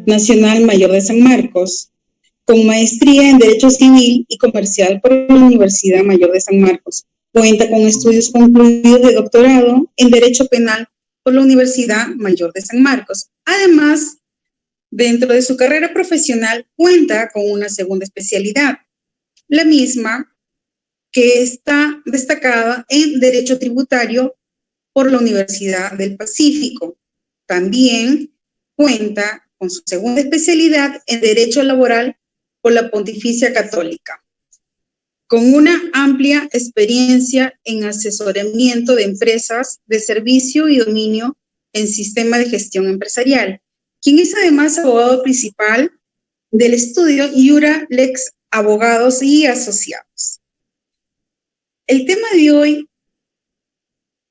Nacional Mayor de San Marcos, con maestría en Derecho Civil y Comercial por la Universidad Mayor de San Marcos. Cuenta con estudios concluidos de doctorado en Derecho Penal por la Universidad Mayor de San Marcos. Además, dentro de su carrera profesional, cuenta con una segunda especialidad, la misma que está destacada en Derecho Tributario por la Universidad del Pacífico. También cuenta con su segunda especialidad en Derecho Laboral por la Pontificia Católica, con una amplia experiencia en asesoramiento de empresas de servicio y dominio en sistema de gestión empresarial, quien es además abogado principal del estudio Iura Lex Abogados y Asociados. El tema de hoy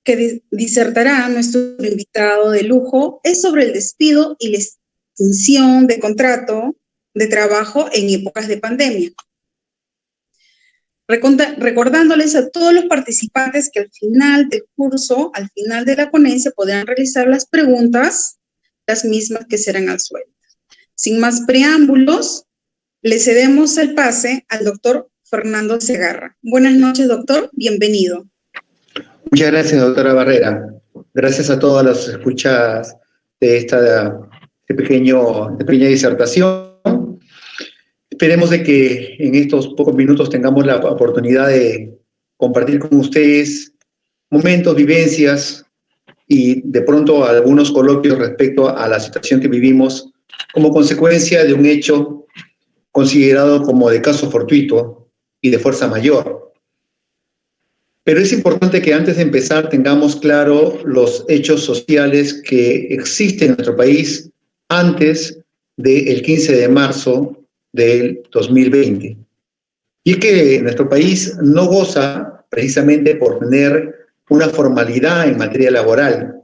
que disertará nuestro invitado de lujo es sobre el despido y la extinción de contrato de trabajo en épocas de pandemia. Recordándoles a todos los participantes que al final del curso, al final de la ponencia, podrán realizar las preguntas, las mismas que serán al sueldo. Sin más preámbulos, le cedemos el pase al doctor Fernando Segarra. Buenas noches, doctor. Bienvenido. Muchas gracias, doctora Barrera. Gracias a todas las escuchas de esta pequeña disertación. Esperemos de que en estos pocos minutos tengamos la oportunidad de compartir con ustedes momentos, vivencias y de pronto algunos coloquios respecto a la situación que vivimos como consecuencia de un hecho considerado como de caso fortuito y de fuerza mayor. Pero es importante que antes de empezar tengamos claro los hechos sociales que existen en nuestro país antes del 15 de marzo del 2020. Y es que nuestro país no goza precisamente por tener una formalidad en materia laboral.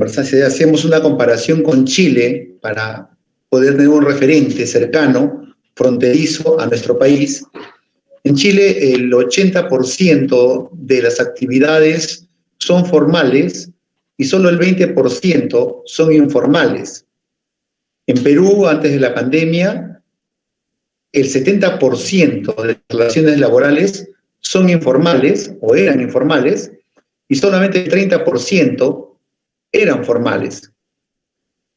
Si hacemos una comparación con Chile para poder tener un referente cercano, fronterizo a nuestro país, en Chile el 80% de las actividades son formales y solo el 20% son informales. En Perú, antes de la pandemia, el 70% de las relaciones laborales son informales o eran informales y solamente el 30% eran formales.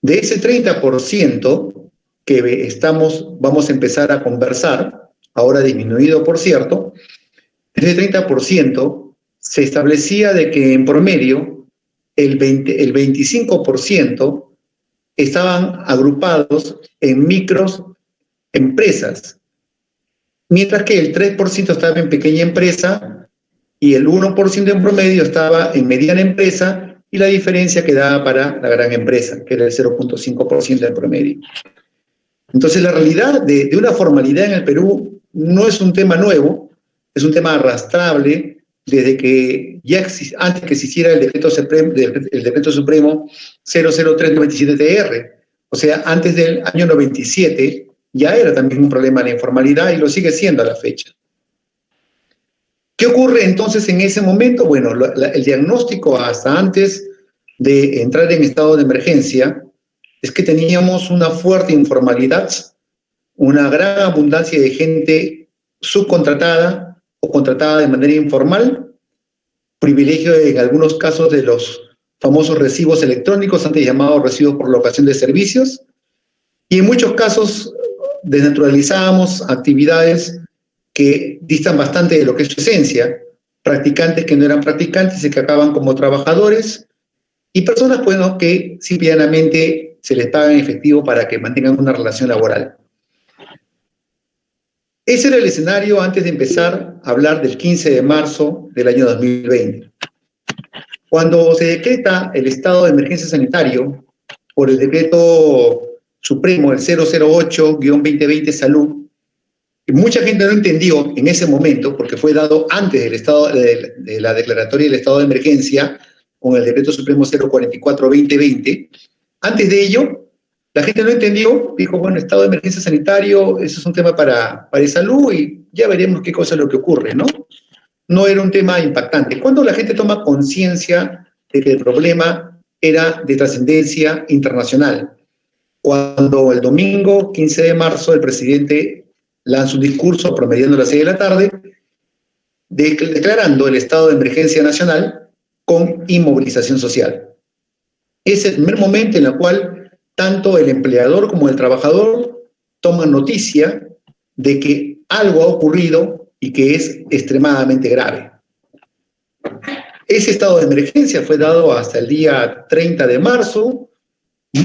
De ese 30% que vamos a empezar a conversar, ahora disminuido por cierto, ese 30% se establecía de que en promedio el 25% estaban agrupados en microempresas, mientras que el 3% estaba en pequeña empresa y el 1% en promedio estaba en mediana empresa y la diferencia quedaba para la gran empresa, que era el 0.5% en promedio. Entonces la realidad de una formalidad en el Perú no es un tema nuevo, es un tema arrastrable desde que antes que se hiciera el decreto supremo 003/97-TR, o sea, antes del año 97, ya era también un problema la informalidad y lo sigue siendo a la fecha. ¿Qué ocurre entonces en ese momento? Bueno, el diagnóstico hasta antes de entrar en estado de emergencia es que teníamos una fuerte informalidad, una gran abundancia de gente subcontratada o contratada de manera informal, privilegio en algunos casos de los famosos recibos electrónicos, antes llamados recibos por locación de servicios, y en muchos casos desnaturalizábamos actividades que distan bastante de lo que es su esencia, practicantes que no eran practicantes y que acaban como trabajadores, y personas bueno, que simplemente se les paga en efectivo para que mantengan una relación laboral. Ese era el escenario antes de empezar a hablar del 15 de marzo del año 2020. Cuando se decreta el estado de emergencia sanitario por el decreto supremo, el 008-2020 Salud, mucha gente no entendió en ese momento, porque fue dado antes de la declaratoria del estado de emergencia, con el decreto supremo 044-2020. Antes de ello, la gente no entendió, dijo, bueno, estado de emergencia sanitario, eso es un tema para salud y ya veremos qué cosa es lo que ocurre, ¿no? No era un tema impactante. Cuando la gente toma conciencia de que el problema era de trascendencia internacional, cuando el domingo 15 de marzo el presidente lanza un discurso promediando las 6 de la tarde, declarando el estado de emergencia nacional con inmovilización social. Es el primer momento en el cual tanto el empleador como el trabajador toman noticia de que algo ha ocurrido y que es extremadamente grave. Ese estado de emergencia fue dado hasta el día 30 de marzo.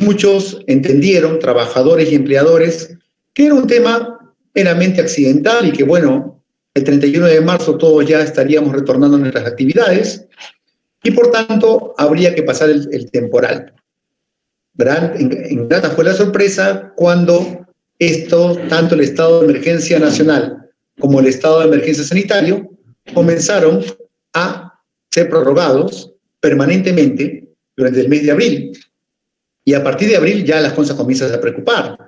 Muchos entendieron, trabajadores y empleadores, que era un tema meramente accidental y que, bueno, el 31 de marzo todos ya estaríamos retornando a nuestras actividades y, por tanto, habría que pasar el temporal. Grata fue la sorpresa cuando tanto el estado de emergencia nacional como el estado de emergencia sanitario, comenzaron a ser prorrogados permanentemente durante el mes de abril. Y a partir de abril ya las cosas comienzan a preocupar,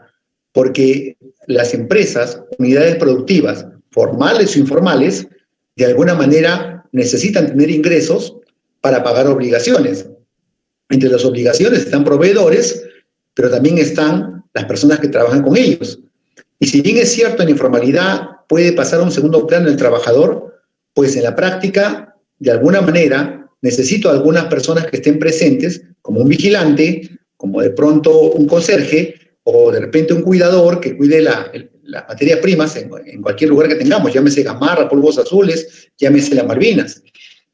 porque las empresas, unidades productivas, formales o informales, de alguna manera necesitan tener ingresos para pagar obligaciones. Entre las obligaciones están proveedores, pero también están las personas que trabajan con ellos. Y si bien es cierto, en informalidad puede pasar a un segundo plano el trabajador, pues en la práctica, de alguna manera, necesito a algunas personas que estén presentes, como un vigilante, como de pronto un conserje, o de repente un cuidador que cuide las materias primas en cualquier lugar que tengamos, llámese Gamarra, Polvos Azules, llámese las Malvinas.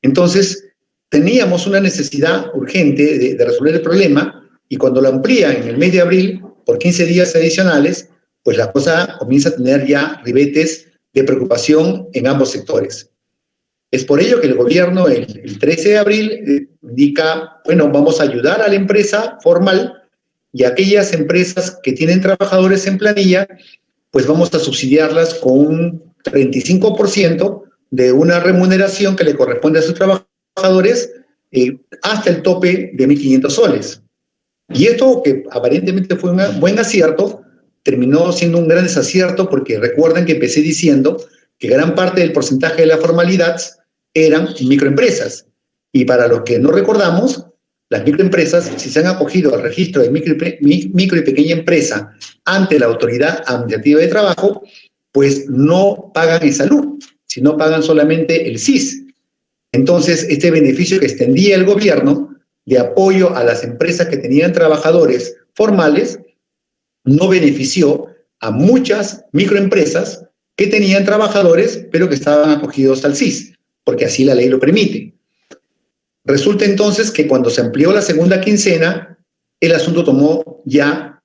Entonces, teníamos una necesidad urgente de resolver el problema, y cuando lo amplía en el mes de abril por 15 días adicionales, pues la cosa comienza a tener ya ribetes de preocupación en ambos sectores. Es por ello que el gobierno el 13 de abril indica, bueno, vamos a ayudar a la empresa formal y a aquellas empresas que tienen trabajadores en planilla, pues vamos a subsidiarlas con un 35% de una remuneración que le corresponde a sus trabajadores hasta el tope de 1.500 soles. Y esto, que aparentemente fue un buen acierto, terminó siendo un gran desacierto, porque recuerden que empecé diciendo que gran parte del porcentaje de la formalidad eran microempresas. Y para los que no recordamos, las microempresas, si se han acogido al registro de micro y pequeña empresa ante la Autoridad Administrativa de Trabajo, pues no pagan en salud, sino pagan solamente el SIS. Entonces, este beneficio que extendía el gobierno de apoyo a las empresas que tenían trabajadores formales no benefició a muchas microempresas que tenían trabajadores, pero que estaban acogidos al SIS, porque así la ley lo permite. Resulta entonces que cuando se amplió la segunda quincena, el asunto tomó ya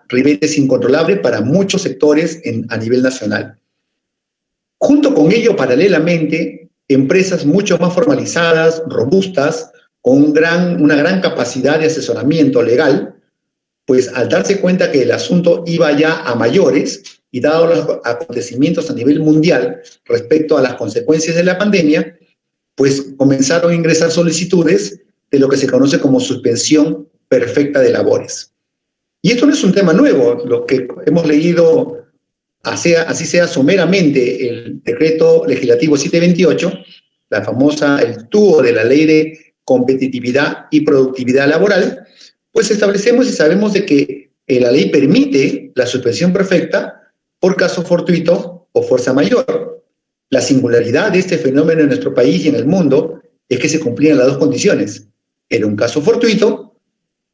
ribetes incontrolables para muchos sectores a nivel nacional. Junto con ello, paralelamente, empresas mucho más formalizadas, robustas, con una gran capacidad de asesoramiento legal, pues al darse cuenta que el asunto iba ya a mayores y dado los acontecimientos a nivel mundial respecto a las consecuencias de la pandemia, pues comenzaron a ingresar solicitudes de lo que se conoce como suspensión perfecta de labores. Y esto no es un tema nuevo, lo que hemos leído, así sea someramente, el decreto legislativo 728, el TUO de la Ley de Competitividad y Productividad Laboral, pues establecemos y sabemos de que la ley permite la suspensión perfecta por caso fortuito o fuerza mayor. La singularidad de este fenómeno en nuestro país y en el mundo es que se cumplían las dos condiciones. Era un caso fortuito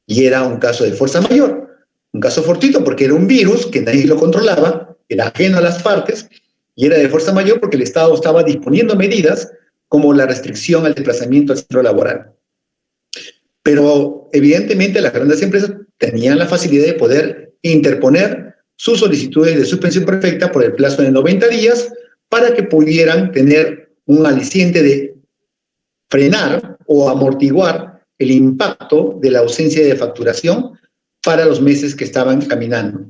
y era un caso de fuerza mayor. Un caso fortuito porque era un virus que nadie lo controlaba, era ajeno a las partes, y era de fuerza mayor porque el Estado estaba disponiendo medidas como la restricción al desplazamiento al centro laboral. Pero evidentemente las grandes empresas tenían la facilidad de poder interponer sus solicitudes de suspensión perfecta por el plazo de 90 días para que pudieran tener un aliciente de frenar o amortiguar el impacto de la ausencia de facturación para los meses que estaban caminando.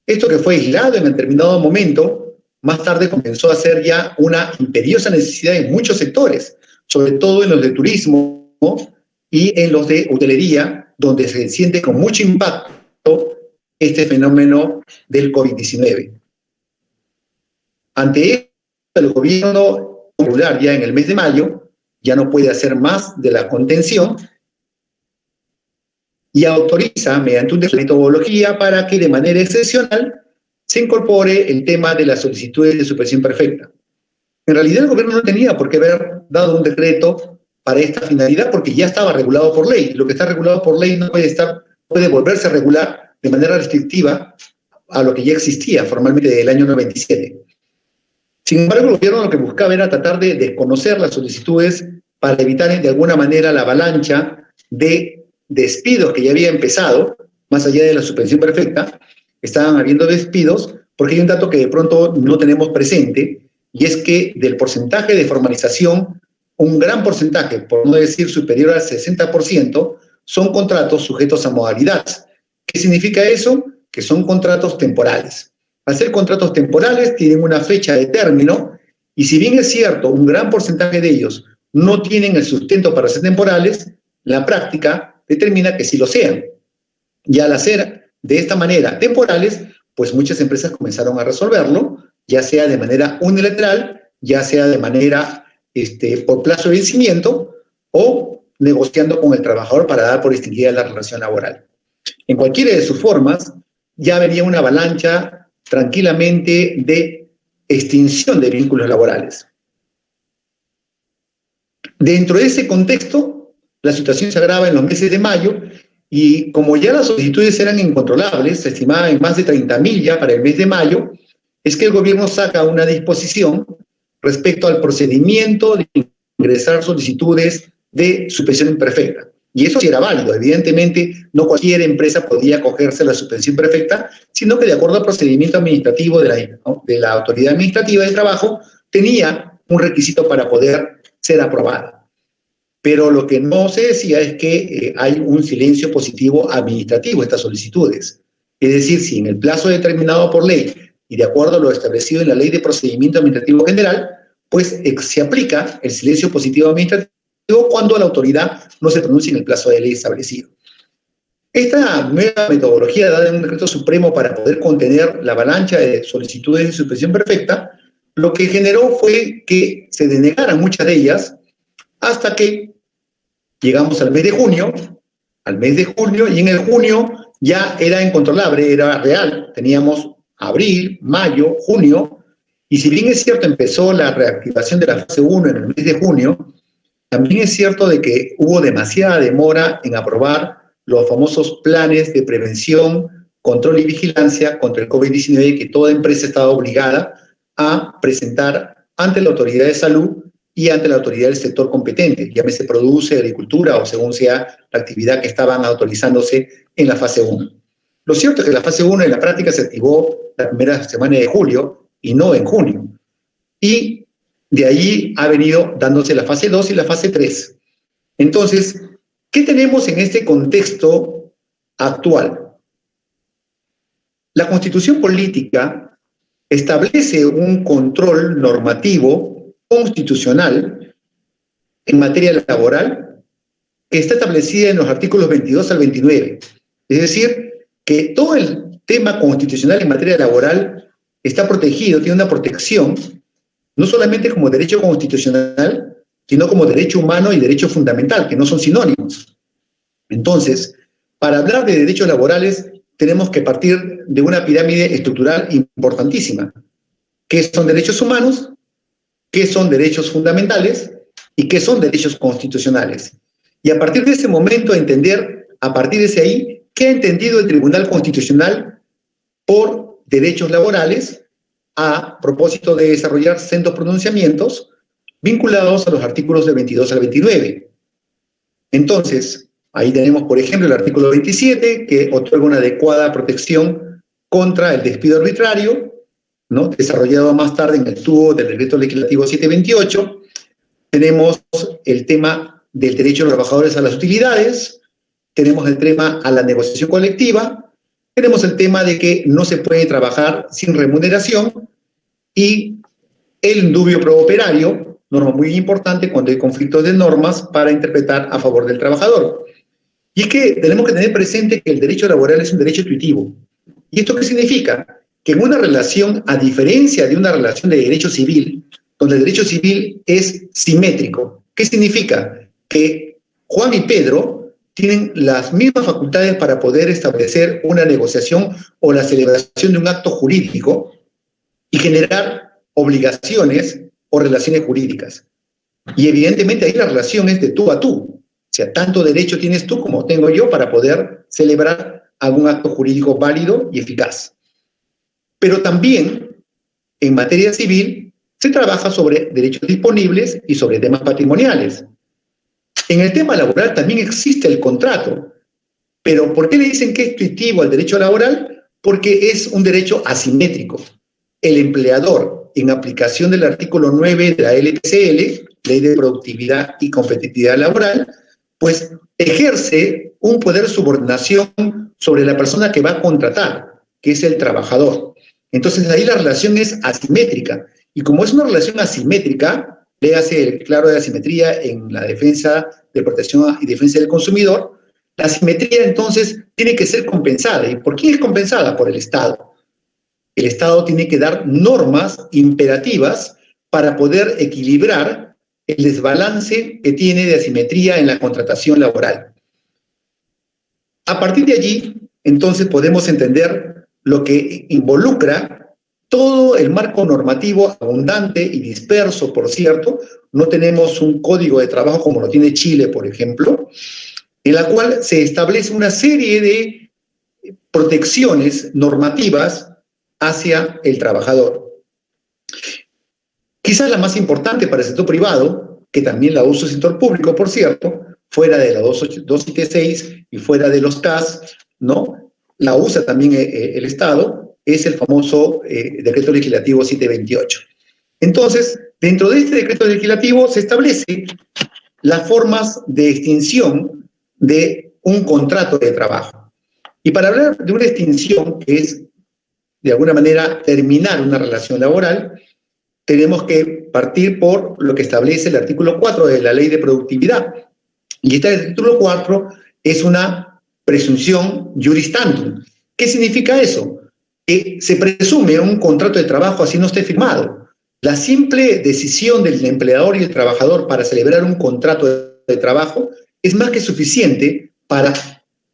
Esto, que fue aislado en determinado momento, más tarde comenzó a ser ya una imperiosa necesidad en muchos sectores, sobre todo en los de turismo y en los de hotelería, donde se siente con mucho impacto este fenómeno del COVID-19. Ante esto, el gobierno popular ya en el mes de mayo ya no puede hacer más de la contención y autoriza mediante un decreto de metodología para que de manera excepcional se incorpore el tema de las solicitudes de suspensión perfecta. En realidad el gobierno no tenía por qué haber dado un decreto para esta finalidad porque ya estaba regulado por ley. Lo que está regulado por ley no puede volverse a regular de manera restrictiva a lo que ya existía formalmente desde el año 97. Sin embargo, el gobierno lo que buscaba era tratar de desconocer las solicitudes para evitar de alguna manera la avalancha de despidos que ya había empezado, más allá de la suspensión perfecta. Estaban habiendo despidos porque hay un dato que de pronto no tenemos presente, y es que del porcentaje de formalización, un gran porcentaje, por no decir superior al 60%, son contratos sujetos a modalidades. ¿Qué significa eso? Que son contratos temporales. Al ser contratos temporales, tienen una fecha de término, y si bien es cierto, un gran porcentaje de ellos no tienen el sustento para ser temporales, la práctica determina que sí lo sean. Y al hacer de esta manera temporales, pues muchas empresas comenzaron a resolverlo, ya sea de manera unilateral, ya sea de manera por plazo de vencimiento o negociando con el trabajador para dar por extinguida la relación laboral. En cualquiera de sus formas, ya venía una avalancha tranquilamente de extinción de vínculos laborales. Dentro de ese contexto, la situación se agrava en los meses de mayo, y como ya las solicitudes eran incontrolables, se estimaba en más de 30.000 ya para el mes de mayo, es que el gobierno saca una disposición respecto al procedimiento de ingresar solicitudes de suspensión imperfecta. Y eso sí era válido. Evidentemente, no cualquier empresa podía acogerse a la suspensión perfecta, sino que de acuerdo al procedimiento administrativo de la Autoridad Administrativa del Trabajo, tenía un requisito para poder ser aprobada. Pero lo que no se decía es que hay un silencio positivo administrativo en estas solicitudes. Es decir, si en el plazo determinado por ley y de acuerdo a lo establecido en la Ley de Procedimiento Administrativo General, pues se aplica el silencio positivo administrativo cuando la autoridad no se pronuncia en el plazo de ley establecido. Esta nueva metodología dada en un decreto supremo para poder contener la avalancha de solicitudes de suspensión perfecta, lo que generó fue que se denegaran muchas de ellas hasta que llegamos al mes de junio, y en el junio ya era incontrolable, era real. Teníamos abril, mayo, junio, y si bien es cierto empezó la reactivación de la fase 1 en el mes de junio, también es cierto de que hubo demasiada demora en aprobar los famosos planes de prevención, control y vigilancia contra el COVID-19 que toda empresa estaba obligada a presentar ante la autoridad de salud y ante la autoridad del sector competente, llámese produce, agricultura o según sea la actividad que estaban autorizándose en la fase 1. Lo cierto es que la fase 1 en la práctica se activó la primera semana de julio y no en junio. Y de ahí ha venido dándose la fase 2 y la fase 3. Entonces, ¿qué tenemos en este contexto actual? La Constitución Política establece un control normativo constitucional en materia laboral que está establecida en los artículos 22 al 29. Es decir, que todo el tema constitucional en materia laboral está protegido, tiene una protección, no solamente como derecho constitucional, sino como derecho humano y derecho fundamental, que no son sinónimos. Entonces, para hablar de derechos laborales, tenemos que partir de una pirámide estructural importantísima. ¿Qué son derechos humanos? ¿Qué son derechos fundamentales? ¿Y qué son derechos constitucionales? Y a partir de ese momento, entender, a partir de ese ahí, ¿qué ha entendido el Tribunal Constitucional por derechos laborales a propósito de desarrollar sendos pronunciamientos vinculados a los artículos del 22 al 29? Entonces, ahí tenemos, por ejemplo, el artículo 27, que otorga una adecuada protección contra el despido arbitrario, ¿no?, desarrollado más tarde en el tubo del Decreto Legislativo 728. Tenemos el tema del derecho de los trabajadores a las utilidades, tenemos el tema a la negociación colectiva, tenemos el tema de que no se puede trabajar sin remuneración y el indubio pro operario, norma muy importante cuando hay conflictos de normas para interpretar a favor del trabajador. Y es que tenemos que tener presente que el derecho laboral es un derecho intuitivo. ¿Y esto qué significa? Que en una relación, a diferencia de una relación de derecho civil, donde el derecho civil es simétrico, ¿qué significa? Que Juan y Pedro tienen las mismas facultades para poder establecer una negociación o la celebración de un acto jurídico y generar obligaciones o relaciones jurídicas. Y evidentemente ahí la relación es de tú a tú. O sea, tanto derecho tienes tú como tengo yo para poder celebrar algún acto jurídico válido y eficaz. Pero también, en materia civil, se trabaja sobre derechos disponibles y sobre temas patrimoniales. En el tema laboral también existe el contrato. Pero ¿por qué le dicen que es tuitivo al derecho laboral? Porque es un derecho asimétrico. El empleador, en aplicación del artículo 9 de la LPCL, Ley de Productividad y Competitividad Laboral, pues ejerce un poder de subordinación sobre la persona que va a contratar, que es el trabajador. Entonces ahí la relación es asimétrica. Y como es una relación asimétrica, léase el claro de asimetría en la defensa de protección y defensa del consumidor, la asimetría entonces tiene que ser compensada. ¿Y por quién es compensada? Por el Estado. El Estado tiene que dar normas imperativas para poder equilibrar el desbalance que tiene de asimetría en la contratación laboral. A partir de allí, entonces podemos entender lo que involucra todo el marco normativo abundante y disperso, por cierto. No tenemos un código de trabajo como lo tiene Chile, por ejemplo, en la cual se establece una serie de protecciones normativas hacia el trabajador. Quizás la más importante para el sector privado, que también la usa el sector público, por cierto, fuera de la 276 y fuera de los CAS, ¿no? La usa también el Estado, es el famoso Decreto Legislativo 728. Entonces, dentro de este decreto legislativo se establece las formas de extinción de un contrato de trabajo. Y para hablar de una extinción, que es de alguna manera terminar una relación laboral, tenemos que partir por lo que establece el artículo 4 de la Ley de Productividad. Y este artículo 4 es una presunción juris tantum. ¿Qué significa eso? Que se presume un contrato de trabajo así no esté firmado. La simple decisión del empleador y el trabajador para celebrar un contrato de trabajo es más que suficiente para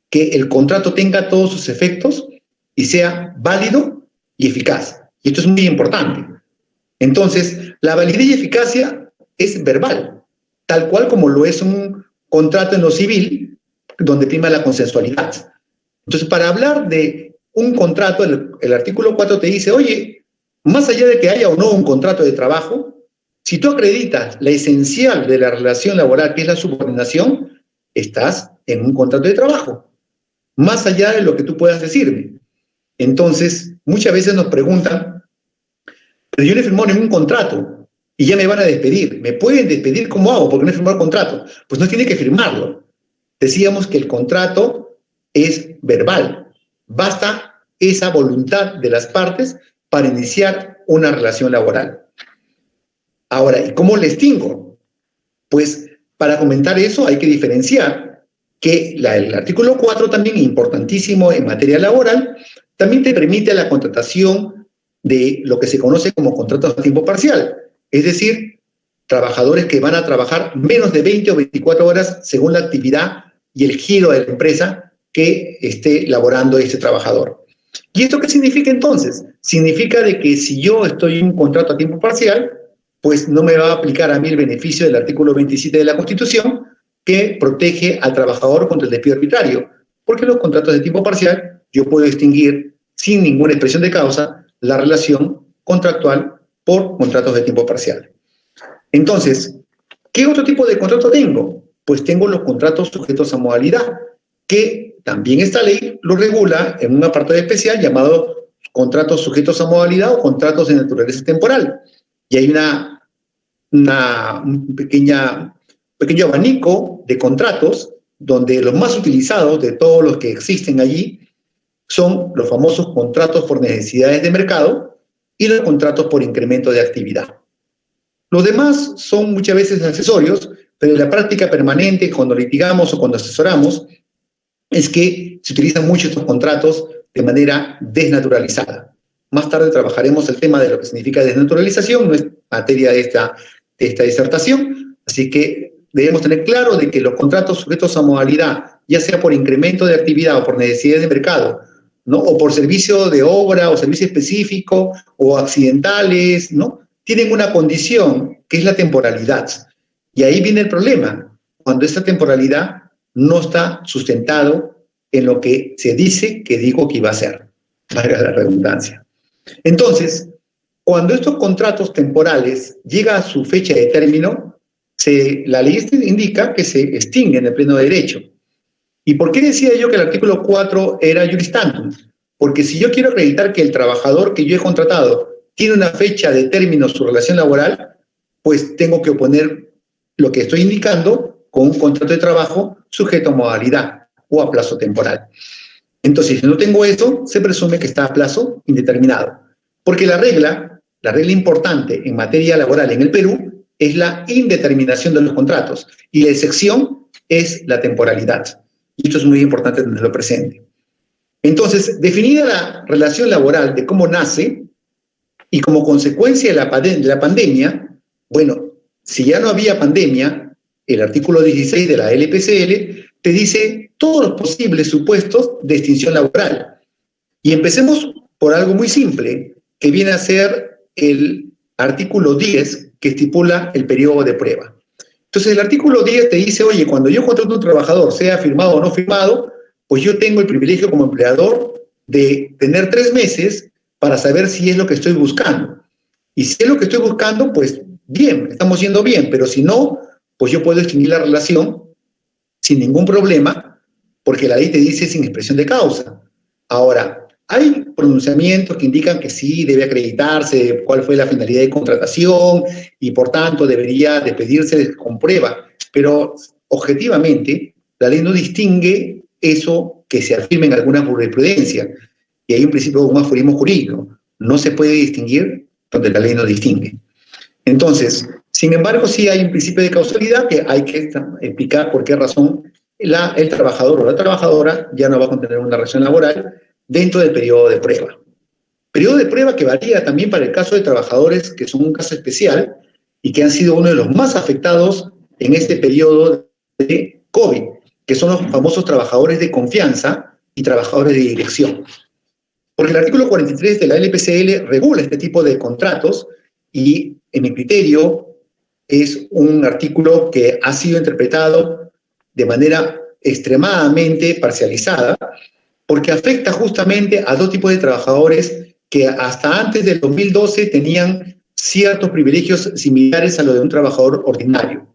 que el contrato tenga todos sus efectos y sea válido y eficaz. Y esto es muy importante. Entonces, la validez y eficacia es verbal, tal cual como lo es un contrato en lo civil, donde prima la consensualidad. Entonces, para hablar de un contrato, el artículo 4 te dice, oye, más allá de que haya o no un contrato de trabajo, si tú acreditas la esencial de la relación laboral, que es la subordinación, estás en un contrato de trabajo, más allá de lo que tú puedas decirme. Entonces, muchas veces nos preguntan, pero yo no he firmado ningún contrato y ya me van a despedir. ¿Me pueden despedir? ¿Cómo hago? Porque no he firmado el contrato. Pues no tiene que firmarlo. Decíamos que el contrato es verbal. Basta esa voluntad de las partes para iniciar una relación laboral. Ahora, ¿y cómo le extingo? Pues para comentar eso hay que diferenciar que el artículo 4 también, importantísimo en materia laboral, también te permite la contratación de lo que se conoce como contratos a tiempo parcial, es decir, trabajadores que van a trabajar menos de 20 o 24 horas según la actividad y el giro de la empresa que esté laborando este trabajador. ¿Y esto qué significa entonces? Significa de que si yo estoy en un contrato a tiempo parcial, pues no me va a aplicar a mí el beneficio del artículo 27 de la Constitución, que protege al trabajador contra el despido arbitrario, porque los contratos de tiempo parcial yo puedo extinguir sin ninguna expresión de causa la relación contractual por contratos de tiempo parcial. Entonces, ¿qué otro tipo de contrato tengo? Pues tengo los contratos sujetos a modalidad, que también esta ley lo regula en un apartado especial llamado contratos sujetos a modalidad o contratos de naturaleza temporal. Y hay un pequeño abanico de contratos donde los más utilizados de todos los que existen allí son los famosos contratos por necesidades de mercado y los contratos por incremento de actividad. Los demás son muchas veces accesorios, pero en la práctica permanente, cuando litigamos o cuando asesoramos, es que se utilizan mucho estos contratos de manera desnaturalizada. Más tarde trabajaremos el tema de lo que significa desnaturalización, no es materia de esta disertación, así que debemos tener claro de que los contratos sujetos a modalidad, ya sea por incremento de actividad o por necesidades de mercado, ¿no? O por servicio de obra o servicio específico o accidentales, ¿no? Tienen una condición que es la temporalidad. Y ahí viene el problema, cuando esta temporalidad no está sustentado en lo que se dice que digo que iba a ser, valga la redundancia. Entonces, cuando estos contratos temporales llegan a su fecha de término, la ley indica que se extinguen de pleno derecho. ¿Y por qué decía yo que el artículo 4 era juris tantum? Porque si yo quiero acreditar que el trabajador que yo he contratado tiene una fecha de término su relación laboral, pues tengo que oponer lo que estoy indicando con un contrato de trabajo sujeto a modalidad o a plazo temporal. Entonces, si no tengo eso, se presume que está a plazo indeterminado. Porque la regla importante en materia laboral en el Perú es la indeterminación de los contratos y la excepción es la temporalidad. Y esto es muy importante tenerlo presente. Entonces, definida la relación laboral de cómo nace y como consecuencia de la pandemia, bueno, si ya no había pandemia, el artículo 16 de la LPCL te dice todos los posibles supuestos de extinción laboral. Y empecemos por algo muy simple, que viene a ser el artículo 10, que estipula el periodo de prueba. Entonces, el artículo 10 te dice, oye, cuando yo contrato a un trabajador, sea firmado o no firmado, pues yo tengo el privilegio como empleador de tener 3 meses para saber si es lo que estoy buscando. Y si es lo que estoy buscando, pues bien, estamos yendo bien, pero si no, pues yo puedo extinguir la relación sin ningún problema, porque la ley te dice sin expresión de causa. Ahora, hay pronunciamientos que indican que sí, debe acreditarse cuál fue la finalidad de contratación y por tanto debería despedirse con prueba, pero objetivamente la ley no distingue eso que se afirma en alguna jurisprudencia y hay un principio de un aforismo jurídico, no se puede distinguir donde la ley no distingue. Entonces, sin embargo, sí hay un principio de causalidad que hay que explicar por qué razón el trabajador o la trabajadora ya no va a contener una relación laboral dentro del periodo de prueba. Periodo de prueba que varía también para el caso de trabajadores que son un caso especial y que han sido uno de los más afectados en este periodo de COVID, que son los famosos trabajadores de confianza y trabajadores de dirección. Porque el artículo 43 de la LPCL regula este tipo de contratos y, en mi criterio, es un artículo que ha sido interpretado de manera extremadamente parcializada, porque afecta justamente a 2 tipos de trabajadores que hasta antes del 2012 tenían ciertos privilegios similares a los de un trabajador ordinario.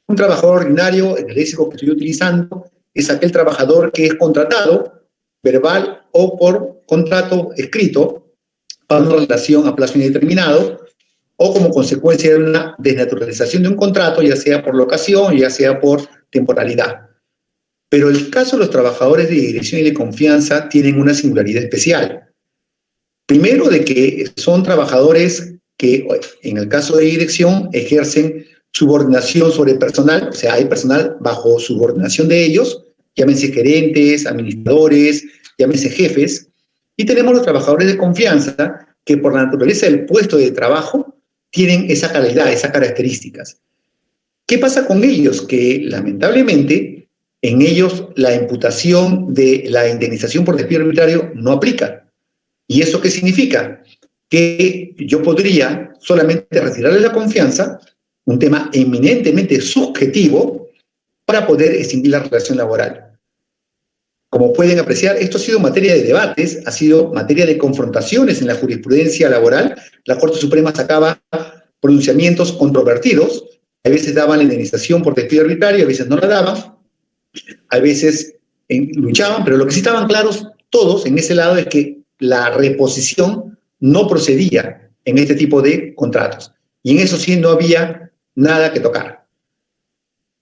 Un trabajador ordinario, en el léxico que estoy utilizando, es aquel trabajador que es contratado, verbal o por contrato escrito, para una relación a plazo indeterminado, o como consecuencia de una desnaturalización de un contrato, ya sea por locación, ya sea por temporalidad. Pero el caso de los trabajadores de dirección y de confianza tienen una singularidad especial. Primero, de que son trabajadores que, en el caso de dirección, ejercen subordinación sobre el personal, o sea, hay personal bajo subordinación de ellos, llámense gerentes, administradores, llámense jefes, y tenemos los trabajadores de confianza que por la naturaleza del puesto de trabajo tienen esa calidad, esas características. ¿Qué pasa con ellos? Que lamentablemente en ellos la imputación de la indemnización por despido arbitrario no aplica. ¿Y eso qué significa? Que yo podría solamente retirarle la confianza, un tema eminentemente subjetivo, para poder extinguir la relación laboral. Como pueden apreciar, esto ha sido materia de debates, ha sido materia de confrontaciones en la jurisprudencia laboral. La Corte Suprema sacaba pronunciamientos controvertidos, a veces daban la indemnización por despido arbitrario, a veces no la daban, a veces luchaban, pero lo que sí estaban claros todos en ese lado es que la reposición no procedía en este tipo de contratos. Y en eso sí no había nada que tocar.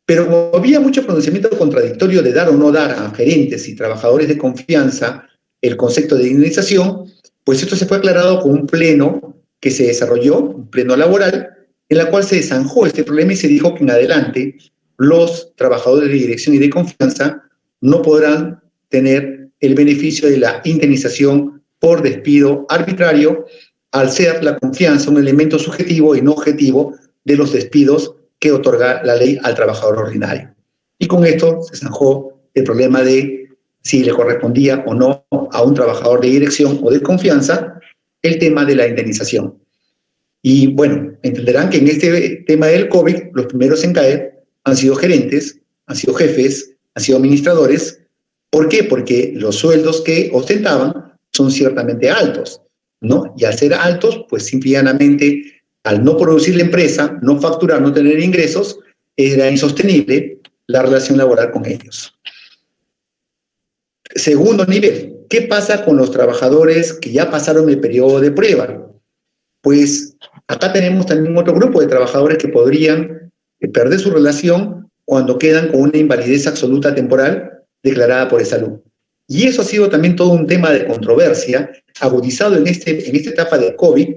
Pero como había mucho pronunciamiento contradictorio de dar o no dar a gerentes y trabajadores de confianza el concepto de indemnización, pues esto se fue aclarado con un pleno que se desarrolló, un pleno laboral, en la cual se zanjó este problema y se dijo que en adelante los trabajadores de dirección y de confianza no podrán tener el beneficio de la indemnización por despido arbitrario, al ser la confianza un elemento subjetivo y no objetivo de los despidos que otorga la ley al trabajador ordinario. Y con esto se zanjó el problema de si le correspondía o no a un trabajador de dirección o de confianza el tema de la indemnización. Y bueno, entenderán que en este tema del COVID, los primeros en caer han sido gerentes, han sido jefes, han sido administradores. ¿Por qué? Porque los sueldos que ostentaban son ciertamente altos, ¿no? Y al ser altos, pues simplemente al no producir la empresa, no facturar, no tener ingresos, era insostenible la relación laboral con ellos. Segundo nivel, ¿qué pasa con los trabajadores que ya pasaron el periodo de prueba? Pues acá tenemos también otro grupo de trabajadores que podrían perder su relación cuando quedan con una invalidez absoluta temporal declarada por Salud. Y eso ha sido también todo un tema de controversia agudizado en esta etapa de COVID,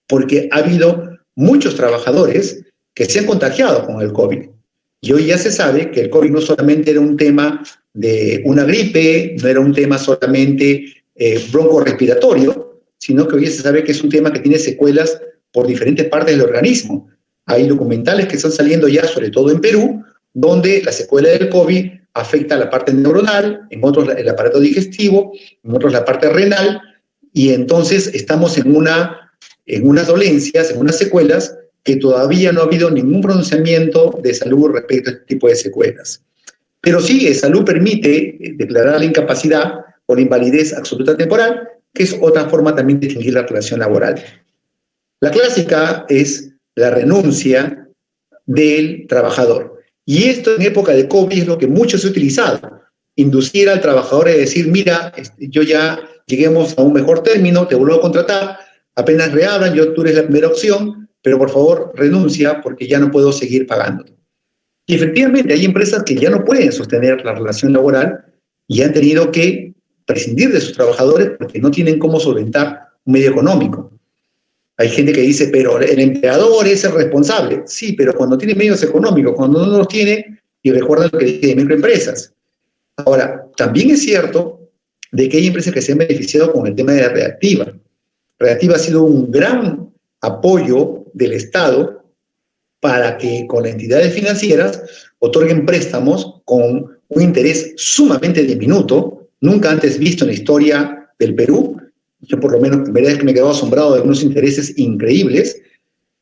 porque ha habido muchos trabajadores que se han contagiado con el COVID. Y hoy ya se sabe que el COVID no solamente era un tema de una gripe, no era un tema solamente broncorrespiratorio, sino que hoy se sabe que es un tema que tiene secuelas por diferentes partes del organismo. Hay documentales que están saliendo ya, sobre todo en Perú, donde la secuela del COVID afecta a la parte neuronal, en otros el aparato digestivo, en otros la parte renal, y entonces estamos en unas dolencias, en unas secuelas, que todavía no ha habido ningún pronunciamiento de Salud respecto a este tipo de secuelas. Pero sí, Salud permite declarar la incapacidad o la invalidez absoluta temporal, que es otra forma también de distinguir la relación laboral. La clásica es la renuncia del trabajador. Y esto en época de COVID es lo que mucho se ha utilizado. Inducir al trabajador a decir, mira, yo ya lleguemos a un mejor término, te vuelvo a contratar, apenas reabran, tú eres la primera opción, pero por favor renuncia porque ya no puedo seguir pagando. Y efectivamente hay empresas que ya no pueden sostener la relación laboral y han tenido que prescindir de sus trabajadores porque no tienen cómo solventar un medio económico. Hay gente que dice, pero el empleador es el responsable. Sí, pero cuando tiene medios económicos, cuando no los tiene, y recuerdan lo que dije de microempresas. Ahora, también es cierto de que hay empresas que se han beneficiado con el tema de la reactiva. Reactiva ha sido un gran apoyo del Estado para que con las entidades financieras otorguen préstamos con un interés sumamente diminuto, nunca antes visto en la historia del Perú. Yo por lo menos, la primera vez que me he quedado asombrado de unos intereses increíbles,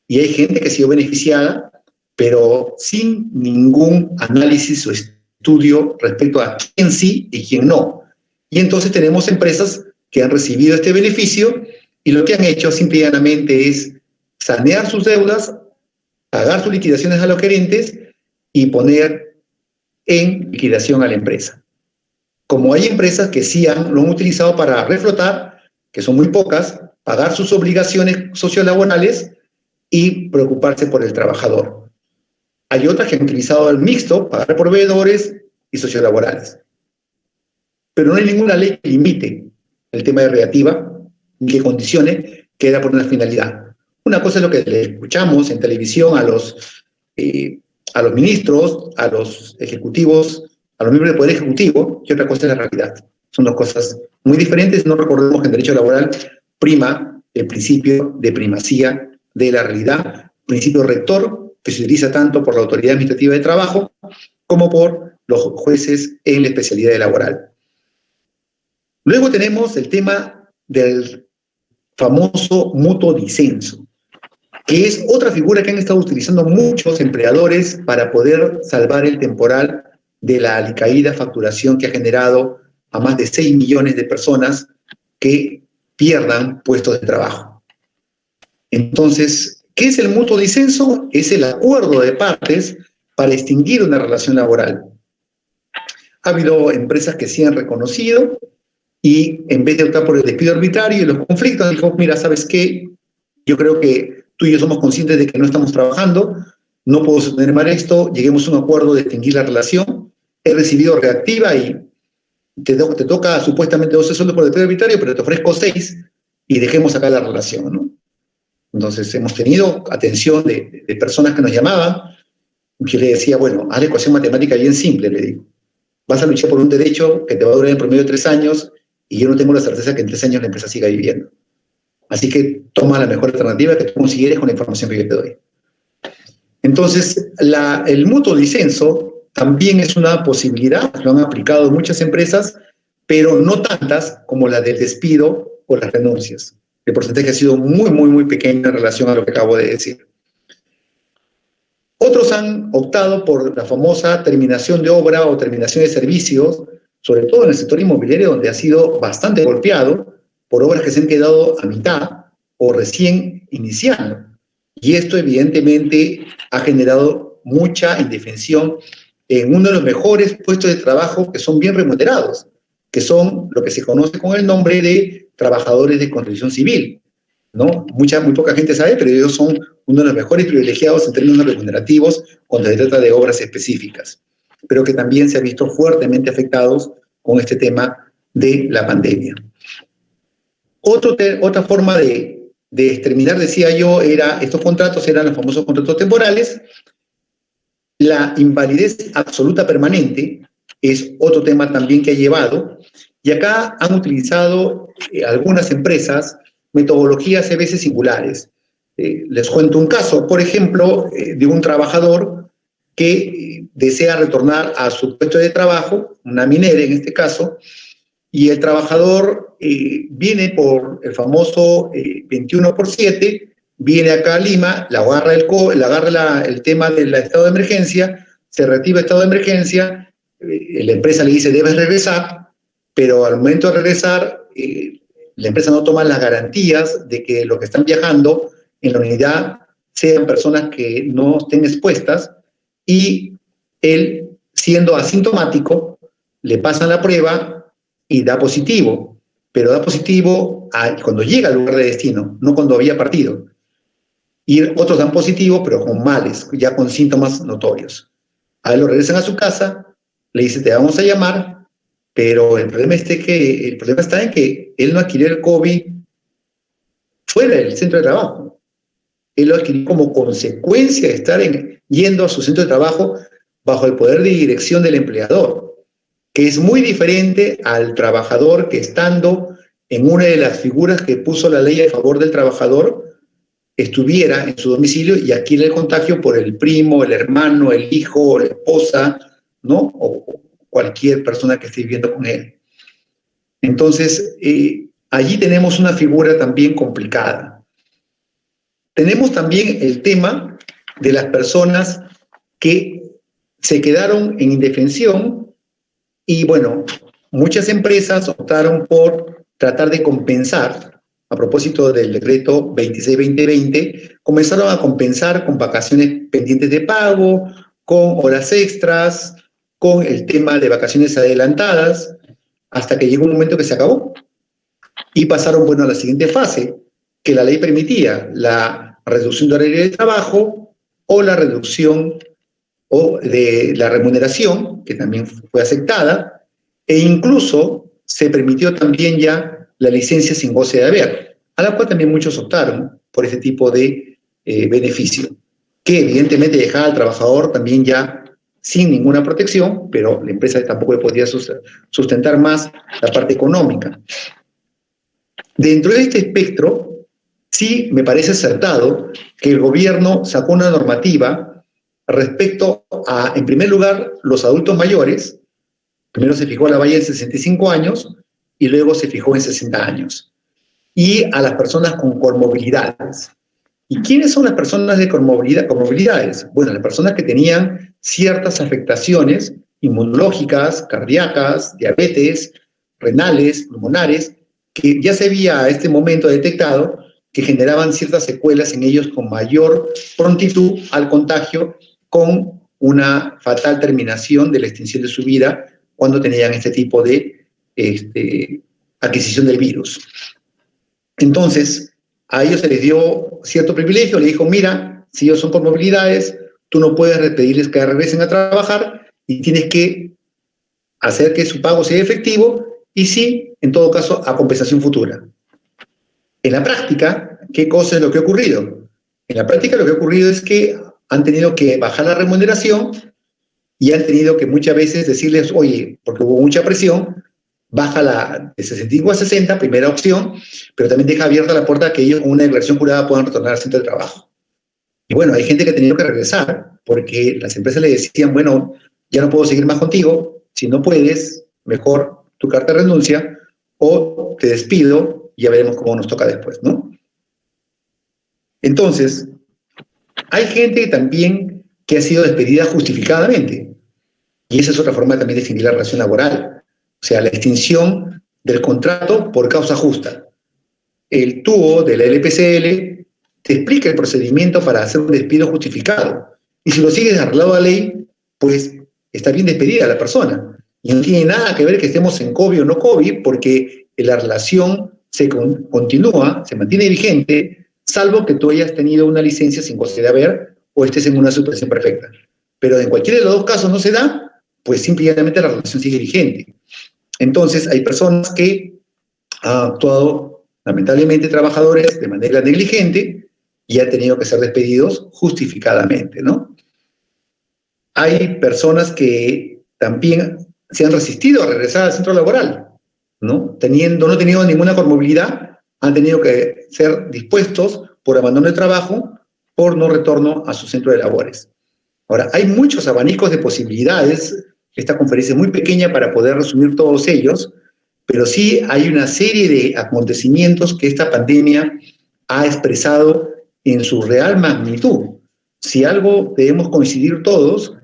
y hay gente que ha sido beneficiada, pero sin ningún análisis o estudio respecto a quién sí y quién no. Y entonces tenemos empresas que han recibido este beneficio y lo que han hecho simplemente es sanear sus deudas, pagar sus liquidaciones a los gerentes y poner en liquidación a la empresa. Como hay empresas que sí lo han utilizado para reflotar, que son muy pocas, pagar sus obligaciones sociolaborales y preocuparse por el trabajador. Hay otras que han utilizado el mixto, pagar por veedores y sociolaborales. Pero no hay ninguna ley que limite el tema de reactiva ni que condicione que era por una finalidad. Una cosa es lo que le escuchamos en televisión a los ministros, a los ejecutivos, a los miembros del Poder Ejecutivo, y otra cosa es la realidad. Son dos cosas muy diferentes. No recordemos que en derecho laboral prima el principio de primacía de la realidad, principio rector que se utiliza tanto por la Autoridad Administrativa de Trabajo como por los jueces en la especialidad laboral. Luego tenemos el tema del famoso mutuo disenso, que es otra figura que han estado utilizando muchos empleadores para poder salvar el temporal de la alicaída facturación que ha generado a más de 6 millones de personas que pierdan puestos de trabajo. Entonces, ¿qué es el mutuo disenso? Es el acuerdo de partes para extinguir una relación laboral. Ha habido empresas que sí han reconocido y en vez de optar por el despido arbitrario y los conflictos, dijo, mira, ¿sabes qué? Yo creo que tú y yo somos conscientes de que no estamos trabajando, no puedo sostener más esto, lleguemos a un acuerdo de extinguir la relación, he recibido reactiva y te toca supuestamente 12 sueldos por despido arbitrario, pero te ofrezco 6 y dejemos acá la relación, ¿no? Entonces hemos tenido atención de personas que nos llamaban, yo le decía, bueno, haz la ecuación matemática bien simple, le digo. Vas a luchar por un derecho que te va a durar en promedio 3 años y yo no tengo la certeza que en 3 años la empresa siga viviendo. Así que toma la mejor alternativa que tú consideres con la información que yo te doy. Entonces, el mutuo disenso también es una posibilidad, lo han aplicado muchas empresas, pero no tantas como la del despido o las renuncias. El porcentaje ha sido muy, muy, muy pequeño en relación a lo que acabo de decir. Otros han optado por la famosa terminación de obra o terminación de servicios, sobre todo en el sector inmobiliario, donde ha sido bastante golpeado por obras que se han quedado a mitad o recién iniciando. Y esto evidentemente ha generado mucha indefensión en uno de los mejores puestos de trabajo que son bien remunerados, que son lo que se conoce con el nombre de trabajadores de construcción civil, ¿no? Muy poca gente sabe, pero ellos son uno de los mejores privilegiados en términos remunerativos cuando se trata de obras específicas, pero que también se han visto fuertemente afectados con este tema de la pandemia. Otra forma de exterminar, decía yo, estos contratos eran los famosos contratos temporales. La invalidez absoluta permanente es otro tema también que ha llevado, y acá han utilizado algunas empresas metodologías a veces singulares. Les cuento un caso, por ejemplo, de un trabajador que desea retornar a su puesto de trabajo, una minera en este caso, y el trabajador viene por el famoso 21x7, viene acá a Lima, le agarra el tema del estado de emergencia, se reactiva el estado de emergencia, la empresa le dice debes regresar, pero al momento de regresar, la empresa no toma las garantías de que los que están viajando en la unidad sean personas que no estén expuestas, y él, siendo asintomático, le pasan la prueba y da positivo, pero da positivo cuando llega al lugar de destino, no cuando había partido. Y otros dan positivo, pero con males, ya con síntomas notorios. A él lo regresan a su casa, le dicen, te vamos a llamar, pero el problema está en que él no adquirió el COVID fuera del centro de trabajo. Él lo adquirió como consecuencia de estar yendo a su centro de trabajo bajo el poder de dirección del empleador, que es muy diferente al trabajador que, estando en una de las figuras que puso la ley a favor del trabajador, estuviera en su domicilio y adquiere el contagio por el primo, el hermano, el hijo, la esposa, ¿no? O cualquier persona que esté viviendo con él. Entonces, allí tenemos una figura también complicada. Tenemos también el tema de las personas que se quedaron en indefensión y, bueno, muchas empresas optaron por tratar de compensar. A propósito del decreto 26-2020, comenzaron a compensar con vacaciones pendientes de pago, con horas extras, con el tema de vacaciones adelantadas, hasta que llegó un momento que se acabó. Y pasaron, bueno, a la siguiente fase, que la ley permitía la reducción de horario de trabajo o la reducción de la remuneración, que también fue aceptada, e incluso se permitió también ya la licencia sin goce de haber, a la cual también muchos optaron por este tipo de beneficio, que evidentemente dejaba al trabajador también ya sin ninguna protección, pero la empresa tampoco le podía sustentar más la parte económica. Dentro de este espectro, sí me parece acertado que el gobierno sacó una normativa respecto a, en primer lugar, los adultos mayores. Primero se fijó la valla en 65 años y luego se fijó en 60 años. Y a las personas con comorbilidades. ¿Y quiénes son las personas de comorbilidades? Bueno, las personas que tenían ciertas afectaciones inmunológicas, cardíacas, diabetes, renales, pulmonares, que ya se había a este momento detectado que generaban ciertas secuelas en ellos con mayor prontitud al contagio, con una fatal terminación de la extinción de su vida cuando tenían este tipo de adquisición del virus. Entonces, a ellos se les dio cierto privilegio, le dijo, mira, si ellos son con movilidades, tú no puedes pedirles que regresen a trabajar y tienes que hacer que su pago sea efectivo y sí, en todo caso, a compensación futura. En la práctica, ¿qué cosa es lo que ha ocurrido? En la práctica lo que ha ocurrido es que han tenido que bajar la remuneración y han tenido que muchas veces decirles, oye, porque hubo mucha presión, baja de 65 a 60, primera opción, pero también deja abierta la puerta a que ellos con una declaración jurada puedan retornar al centro de trabajo. Y bueno, hay gente que ha tenido que regresar porque las empresas le decían, bueno, ya no puedo seguir más contigo, si no puedes, mejor tu carta de renuncia o te despido y ya veremos cómo nos toca después, ¿no? Entonces, hay gente también que ha sido despedida justificadamente y esa es otra forma también de definir la relación laboral, o sea, la extinción del contrato por causa justa. El TUO de la LPCL te explica el procedimiento para hacer un despido justificado. Y si lo sigues arreglado a ley, pues está bien despedida la persona. Y no tiene nada que ver que estemos en COVID o no COVID, porque la relación continúa, se mantiene vigente, salvo que tú hayas tenido una licencia sin coste de haber o estés en una suspensión perfecta. Pero en cualquiera de los dos casos no se da, pues simplemente la relación sigue vigente. Entonces, hay personas que han actuado, lamentablemente, trabajadores de manera negligente y han tenido que ser despedidos justificadamente, ¿no? Hay personas que también se han resistido a regresar al centro laboral, ¿no? No teniendo ninguna comorbilidad, han tenido que ser dispuestos por abandono de trabajo, por no retorno a su centro de labores. Ahora, hay muchos abanicos de posibilidades. Esta conferencia es muy pequeña para poder resumir todos ellos, pero sí hay una serie de acontecimientos que esta pandemia ha expresado en su real magnitud. Si algo debemos coincidir todos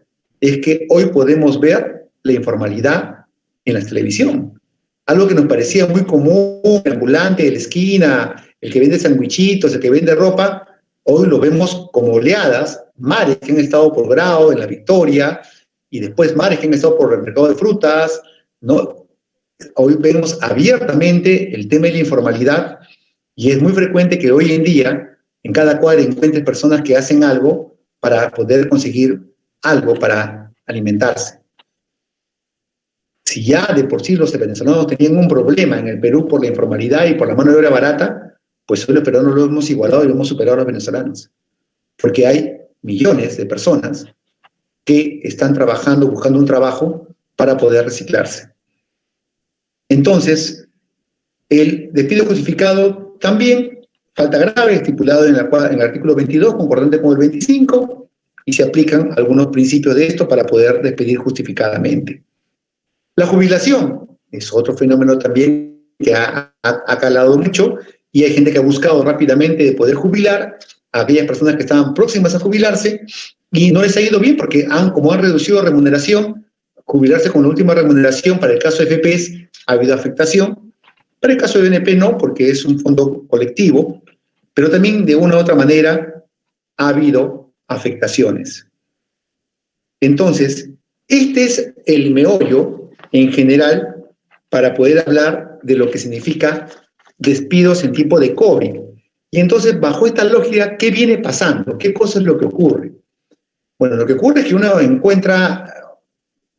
es que hoy podemos ver la informalidad en la televisión. Algo que nos parecía muy común, el ambulante de la esquina, el que vende sandwichitos, el que vende ropa, hoy lo vemos como oleadas, mares que han estado por Grao, en La Victoria, y después mares que han estado por el mercado de frutas, ¿no? Hoy vemos abiertamente el tema de la informalidad y es muy frecuente que hoy en día en cada cuadra encuentres personas que hacen algo para poder conseguir algo para alimentarse. Si ya de por sí los venezolanos tenían un problema en el Perú por la informalidad y por la mano de obra barata, pues hoy los peruanos lo hemos igualado y lo hemos superado a los venezolanos. Porque hay millones de personas que están trabajando, buscando un trabajo para poder reciclarse. Entonces, el despido justificado también, falta grave, estipulado en el artículo 22, concordante con el 25, y se aplican algunos principios de esto para poder despedir justificadamente. La jubilación es otro fenómeno también que ha calado mucho y hay gente que ha buscado rápidamente de poder jubilar a aquellas personas que estaban próximas a jubilarse y no les ha ido bien porque como han reducido remuneración, jubilarse con la última remuneración para el caso de FPs ha habido afectación, para el caso de BNP no, porque es un fondo colectivo, pero también de una u otra manera ha habido afectaciones. Entonces, este es el meollo en general para poder hablar de lo que significa despidos en tipo de COVID. Y entonces, bajo esta lógica, ¿qué viene pasando? ¿Qué cosa es lo que ocurre? Bueno, lo que ocurre es que uno encuentra,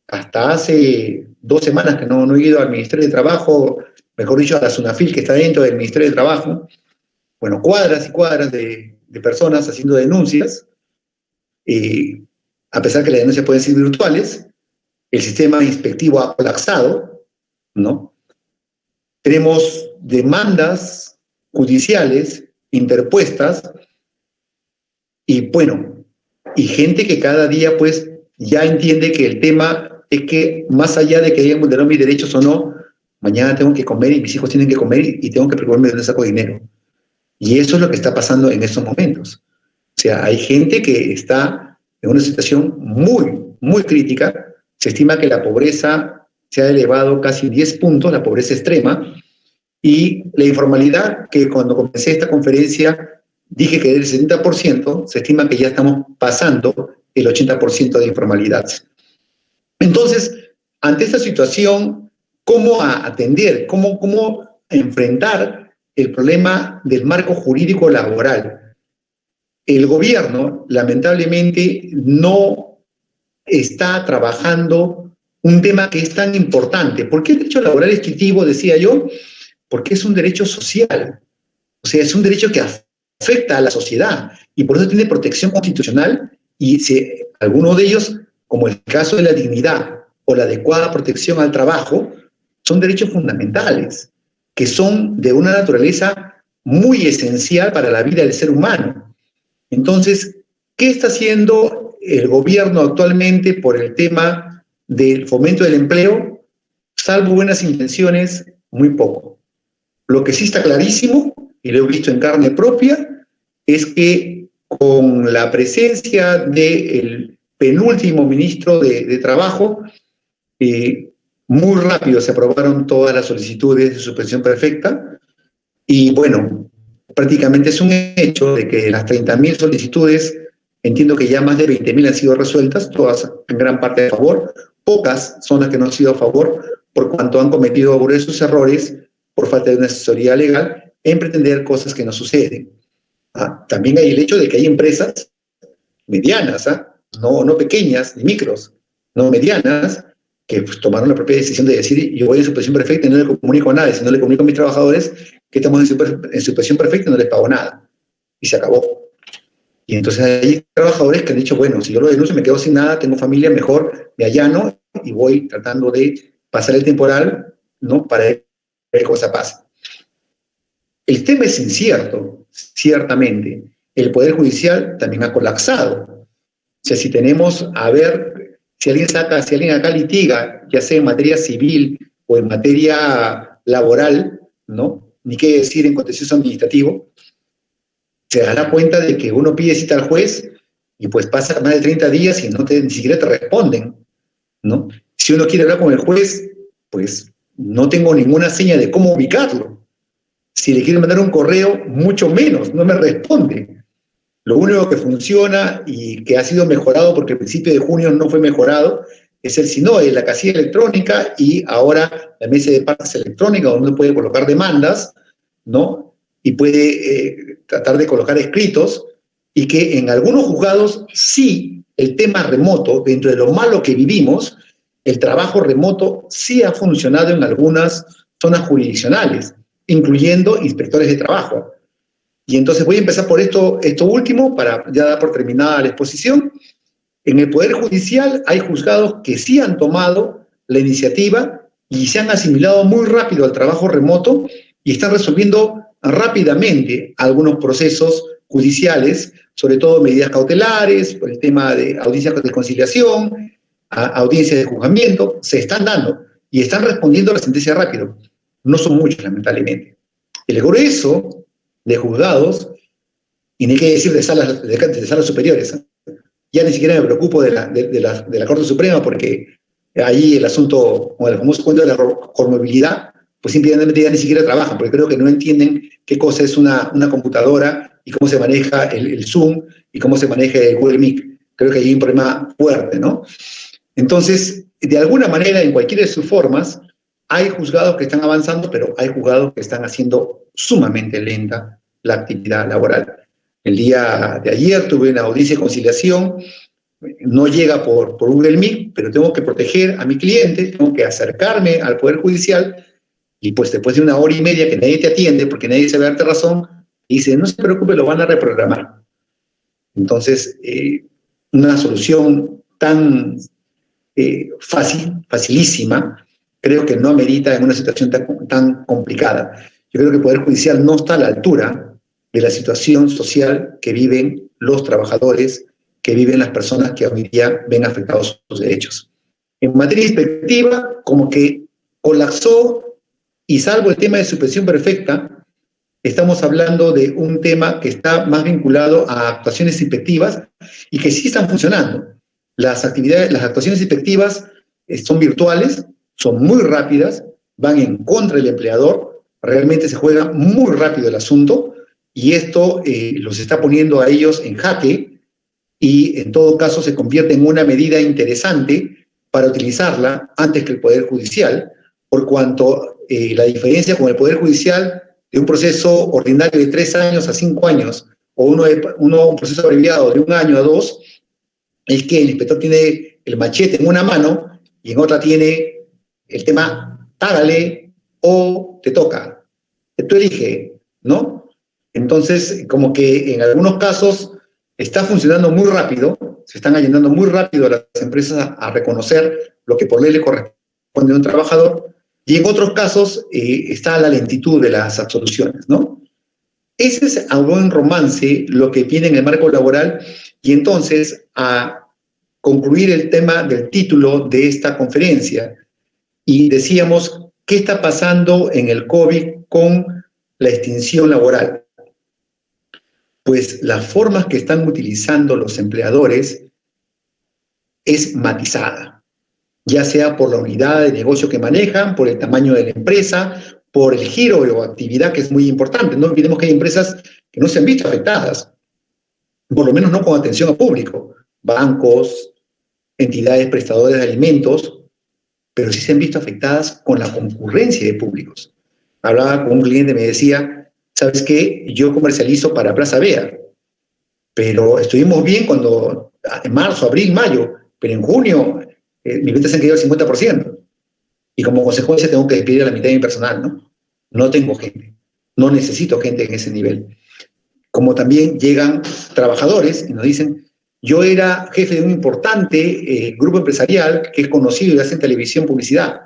hasta hace 2 semanas que no he ido al Ministerio de Trabajo, mejor dicho, a la SUNAFIL que está dentro del Ministerio de Trabajo, bueno, cuadras y cuadras de personas haciendo denuncias, a pesar que las denuncias pueden ser virtuales, el sistema inspectivo ha colapsado, ¿no? Tenemos demandas judiciales interpuestas y, bueno, y gente que cada día, pues, ya entiende que el tema es que, más allá de que hayan vulnerado mis derechos o no, mañana tengo que comer y mis hijos tienen que comer y tengo que preocuparme de dónde saco dinero. Y eso es lo que está pasando en estos momentos. O sea, hay gente que está en una situación muy, muy crítica. Se estima que la pobreza se ha elevado casi 10 puntos, la pobreza extrema, y la informalidad, que cuando comencé esta conferencia dije que era el 70%, se estima que ya estamos pasando el 80% de informalidad. Entonces, ante esta situación, ¿cómo atender, cómo enfrentar el problema del marco jurídico laboral? El gobierno, lamentablemente, no está trabajando un tema que es tan importante. ¿Por qué el derecho laboral es distintivo, decía yo? Porque es un derecho social. O sea, es un derecho que afecta a la sociedad y por eso tiene protección constitucional y algunos de ellos, como el caso de la dignidad o la adecuada protección al trabajo, son derechos fundamentales que son de una naturaleza muy esencial para la vida del ser humano. Entonces, ¿Qué está haciendo el gobierno actualmente por el tema del fomento del empleo? Salvo buenas intenciones, muy poco. Lo que sí está clarísimo, y lo he visto en carne propia, es que con la presencia del penúltimo ministro de Trabajo, muy rápido se aprobaron todas las solicitudes de suspensión perfecta y bueno, prácticamente es un hecho de que de las 30.000 solicitudes, entiendo que ya más de 20.000 han sido resueltas, todas en gran parte a favor, pocas son las que no han sido a favor por cuanto han cometido gruesos errores por falta de una asesoría legal en pretender cosas que no suceden. También hay el hecho de que hay empresas medianas, no pequeñas ni micros, no medianas, que pues, tomaron la propia decisión de decir, yo voy en suspensión perfecta y no le comunico a nadie, si no le comunico a mis trabajadores que estamos en suspensión perfecta y no les pago nada. Y se acabó. Y entonces hay trabajadores que han dicho, bueno, si yo lo denuncio me quedo sin nada, tengo familia, mejor me allano y voy tratando de pasar el temporal, ¿no? Para ver qué cosa pasa. El tema es incierto, ciertamente. El Poder Judicial también ha colapsado. O sea, si tenemos, a ver, si alguien acá litiga, ya sea en materia civil o en materia laboral, ¿no? Ni qué decir en contencioso administrativo, se dará cuenta de que uno pide cita al juez y pues pasa más de 30 días y ni siquiera te responden, ¿no? Si uno quiere hablar con el juez, pues no tengo ninguna seña de cómo ubicarlo. Si le quiero mandar un correo, mucho menos, no me responde. Lo único que funciona y que ha sido mejorado, porque al principio de junio no fue mejorado, es el SINOE, la casilla electrónica y ahora la mesa de partes electrónica, donde uno puede colocar demandas, ¿no? Y puede tratar de colocar escritos, y que en algunos juzgados sí el tema remoto, dentro de lo malo que vivimos, el trabajo remoto sí ha funcionado en algunas zonas jurisdiccionales, incluyendo inspectores de trabajo. Y entonces voy a empezar por esto último, para ya dar por terminada la exposición. En el Poder Judicial hay juzgados que sí han tomado la iniciativa y se han asimilado muy rápido al trabajo remoto y están resolviendo rápidamente algunos procesos judiciales, sobre todo medidas cautelares, por el tema de audiencias de conciliación, audiencias de juzgamiento, se están dando y están respondiendo a la sentencia rápido. No son muchos, lamentablemente. El grueso de juzgados, y ni qué decir de salas superiores, ya ni siquiera me preocupo de la Corte Suprema, porque ahí el asunto, como el famoso cuento de la comorbilidad, pues simplemente ya ni siquiera trabajan, porque creo que no entienden qué cosa es una computadora y cómo se maneja el Zoom y cómo se maneja el Google Meet. Creo que hay un problema fuerte, ¿no? Entonces, de alguna manera, en cualquiera de sus formas, hay juzgados que están avanzando, pero hay juzgados que están haciendo sumamente lenta la actividad laboral. El día de ayer tuve una audiencia de conciliación, no llega por Google Meet, pero tengo que proteger a mi cliente, tengo que acercarme al Poder Judicial y pues después de 1 hora y media que nadie te atiende porque nadie sabe darte razón, dice, no se preocupe, lo van a reprogramar. Entonces, una solución tan facilísima, creo que no amerita en una situación tan complicada. Yo creo que el Poder Judicial no está a la altura de la situación social que viven los trabajadores, que viven las personas que hoy día ven afectados sus derechos. En materia inspectiva, como que colapsó, y salvo el tema de suspensión perfecta, estamos hablando de un tema que está más vinculado a actuaciones inspectivas y que sí están funcionando. Las actuaciones inspectivas son virtuales, son muy rápidas, van en contra del empleador, realmente se juega muy rápido el asunto y esto los está poniendo a ellos en jaque y en todo caso se convierte en una medida interesante para utilizarla antes que el Poder Judicial, por cuanto la diferencia con el Poder Judicial de un proceso ordinario de 3 años a 5 años o un proceso abreviado de 1 año a 2 es que el inspector tiene el machete en una mano y en otra tiene el tema págale o te toca. Tú elige, ¿no? Entonces, como que en algunos casos está funcionando muy rápido, se están ayudando muy rápido a las empresas a reconocer lo que por ley le corresponde a un trabajador, y en otros casos está la lentitud de las absoluciones, ¿no? Ese es a buen romance lo que tiene en el marco laboral, y entonces a concluir el tema del título de esta conferencia. Y decíamos, ¿qué está pasando en el COVID con la extinción laboral? Pues las formas que están utilizando los empleadores es matizada, ya sea por la unidad de negocio que manejan, por el tamaño de la empresa, por el giro o actividad, que es muy importante. No olvidemos que hay empresas que no se han visto afectadas, por lo menos no con atención al público, bancos, entidades prestadoras de alimentos, pero sí se han visto afectadas con la concurrencia de públicos. Hablaba con un cliente, me decía, ¿sabes qué? Yo comercializo para Plaza Vea, pero estuvimos bien cuando, en marzo, abril, mayo, pero en junio mis ventas han caído al 50%. Y como consecuencia tengo que despedir a la mitad de mi personal, ¿no? No tengo gente, no necesito gente en ese nivel. Como también llegan trabajadores y nos dicen, yo era jefe de un importante grupo empresarial que es conocido y hace en televisión publicidad.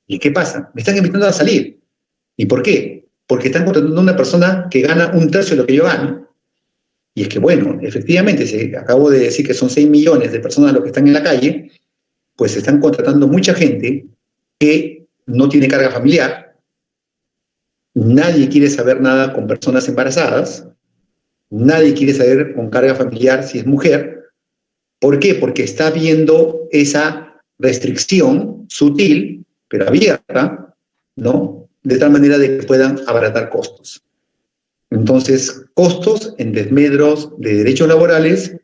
¿Y qué pasa? Me están invitando a salir. ¿Y por qué? Porque están contratando a una persona que gana un tercio de lo que yo gano. Y es que, bueno, efectivamente, acabo de decir que son 6 millones de personas los que están en la calle, pues se están contratando mucha gente que no tiene carga familiar, nadie quiere saber nada con personas embarazadas, nadie quiere saber con carga familiar si es mujer. ¿Por qué? Porque está viendo esa restricción sutil, pero abierta, ¿no? De tal manera de que puedan abaratar costos. Entonces, costos en desmedros de derechos laborales,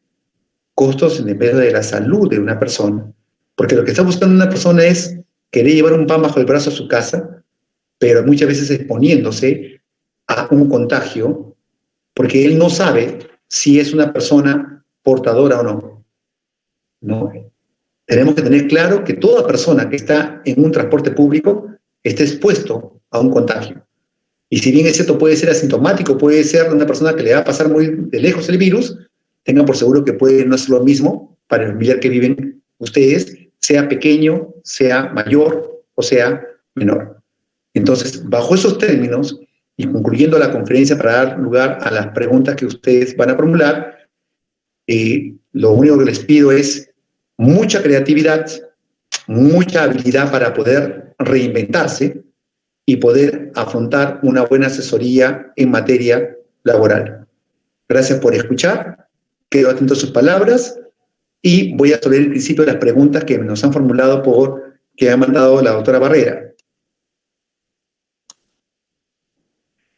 costos en desmedro de la salud de una persona. Porque lo que está buscando una persona es querer llevar un pan bajo el brazo a su casa, pero muchas veces exponiéndose a un contagio, porque él no sabe si es una persona portadora o no. ¿No? Tenemos que tener claro que toda persona que está en un transporte público está expuesto a un contagio. Y si bien es cierto, puede ser asintomático, puede ser una persona que le va a pasar muy de lejos el virus, tengan por seguro que puede no ser lo mismo para el familiar que viven ustedes, sea pequeño, sea mayor o sea menor. Entonces, bajo esos términos, y concluyendo la conferencia para dar lugar a las preguntas que ustedes van a formular, lo único que les pido es mucha creatividad, mucha habilidad para poder reinventarse y poder afrontar una buena asesoría en materia laboral. Gracias por escuchar, quedo atento a sus palabras y voy a leer en principio las preguntas que nos han formulado que ha mandado la doctora Barrera.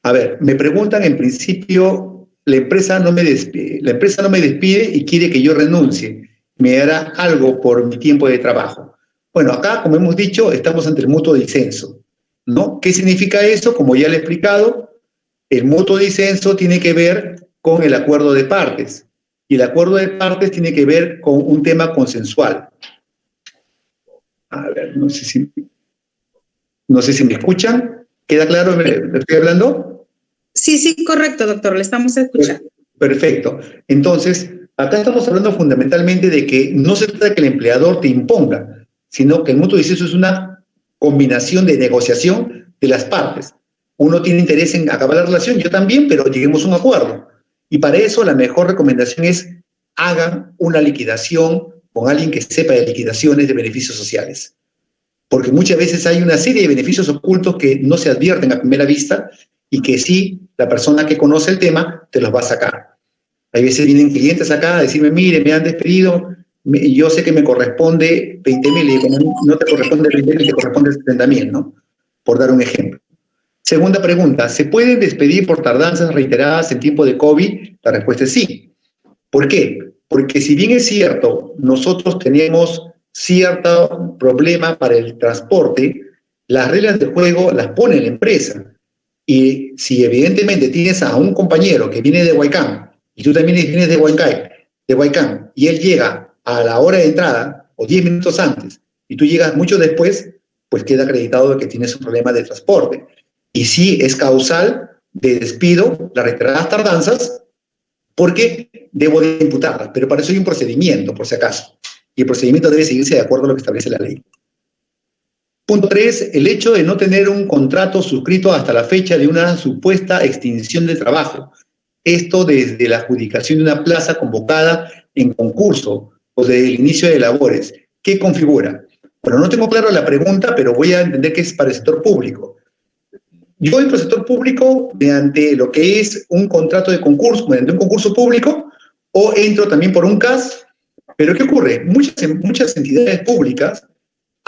A ver, me preguntan en principio, la empresa no me despide y quiere que yo renuncie. ¿Me hará algo por mi tiempo de trabajo? Bueno, acá, como hemos dicho, estamos ante el mutuo disenso, ¿no? ¿Qué significa eso? Como ya le he explicado, el mutuo disenso tiene que ver con el acuerdo de partes, y el acuerdo de partes tiene que ver con un tema consensual. A ver, no sé si me escuchan. ¿Queda claro lo que estoy hablando? Sí, correcto, doctor, le estamos escuchando. Perfecto. Entonces, acá estamos hablando fundamentalmente de que no se trata de que el empleador te imponga, sino que el mutuo disenso es una combinación de negociación de las partes. Uno tiene interés en acabar la relación, yo también, pero lleguemos a un acuerdo. Y para eso la mejor recomendación es hagan una liquidación con alguien que sepa de liquidaciones de beneficios sociales. Porque muchas veces hay una serie de beneficios ocultos que no se advierten a primera vista y que sí, la persona que conoce el tema te los va a sacar. Hay veces vienen clientes acá a decirme, mire, me han despedido, yo sé que me corresponde 20.000, y digo, no te corresponde 20.000, te corresponde 70.000, ¿no? Por dar un ejemplo. Segunda pregunta, ¿se pueden despedir por tardanzas reiteradas en tiempo de COVID? La respuesta es sí. ¿Por qué? Porque si bien es cierto, nosotros tenemos cierto problema para el transporte, las reglas del juego las pone la empresa. Y si evidentemente tienes a un compañero que viene de Huaycán y tú también vienes de Huaycán, y él llega a la hora de entrada o 10 minutos antes y tú llegas mucho después, pues queda acreditado que tienes un problema de transporte. Y sí es causal de despido las reiteradas tardanzas, porque debo de imputarlas, pero para eso hay un procedimiento, por si acaso. Y el procedimiento debe seguirse de acuerdo a lo que establece la ley. Punto 3, el hecho de no tener un contrato suscrito hasta la fecha de una supuesta extinción de trabajo. Esto desde la adjudicación de una plaza convocada en concurso o desde el inicio de labores. ¿Qué configura? Bueno, no tengo claro la pregunta, pero voy a entender que es para el sector público. Yo entro al sector público mediante lo que es un contrato de concurso, mediante un concurso público, o entro también por un CAS. Pero ¿qué ocurre? Muchas entidades públicas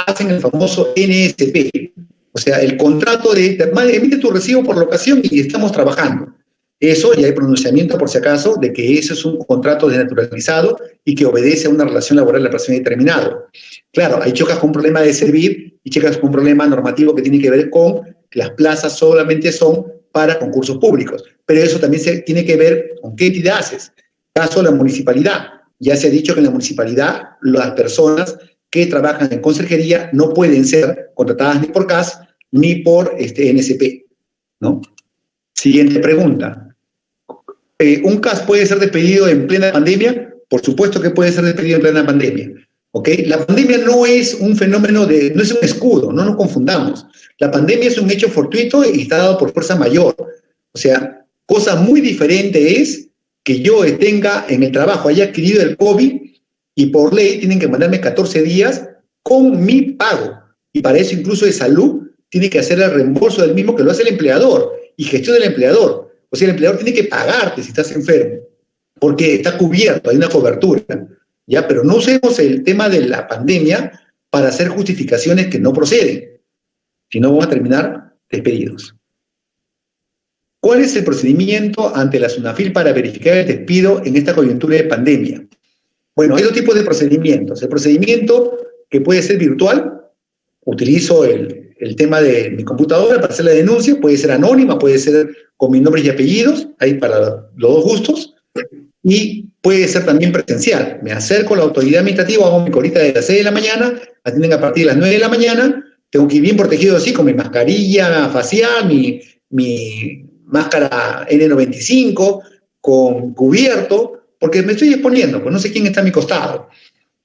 hacen el famoso NSP, o sea, el contrato de emite tu recibo por locación y estamos trabajando. Eso, y hay pronunciamiento por si acaso, de que eso es un contrato desnaturalizado y que obedece a una relación laboral a plazo indeterminado. Claro, hay chocas con un problema de servir y chocas con un problema normativo que tiene que ver con que las plazas solamente son para concursos públicos, pero eso también tiene que ver con qué entidad haces. Caso de la municipalidad. Ya se ha dicho que en la municipalidad las personas que trabajan en conserjería no pueden ser contratadas ni por CAS ni por NSP, ¿no? Siguiente pregunta. ¿Un CAS puede ser despedido en plena pandemia? Por supuesto que puede ser despedido en plena pandemia. ¿Ok? La pandemia no es un fenómeno no es un escudo, no nos confundamos. La pandemia es un hecho fortuito y está dado por fuerza mayor. O sea, cosa muy diferente es que yo tenga en el trabajo, haya adquirido el COVID y por ley tienen que mandarme 14 días con mi pago. Y para eso incluso de salud tiene que hacer el reembolso del mismo que lo hace el empleador y gestión del empleador. O sea, el empleador tiene que pagarte si estás enfermo, porque está cubierto, hay una cobertura, ¿ya? Pero no usemos el tema de la pandemia para hacer justificaciones que no proceden, si no vamos a terminar despedidos. ¿Cuál es el procedimiento ante la SUNAFIL para verificar el despido en esta coyuntura de pandemia? Bueno, hay dos tipos de procedimientos. El procedimiento que puede ser virtual, utilizo el tema de mi computadora para hacer la denuncia, puede ser anónima, puede ser con mis nombres y apellidos, ahí para los dos gustos, y puede ser también presencial. Me acerco a la autoridad administrativa, hago mi colita de las 6 de la mañana, atienden a partir de las 9 de la mañana, tengo que ir bien protegido así, con mi mascarilla facial, mi máscara N95, con cubierto, porque me estoy exponiendo, pues no sé quién está a mi costado.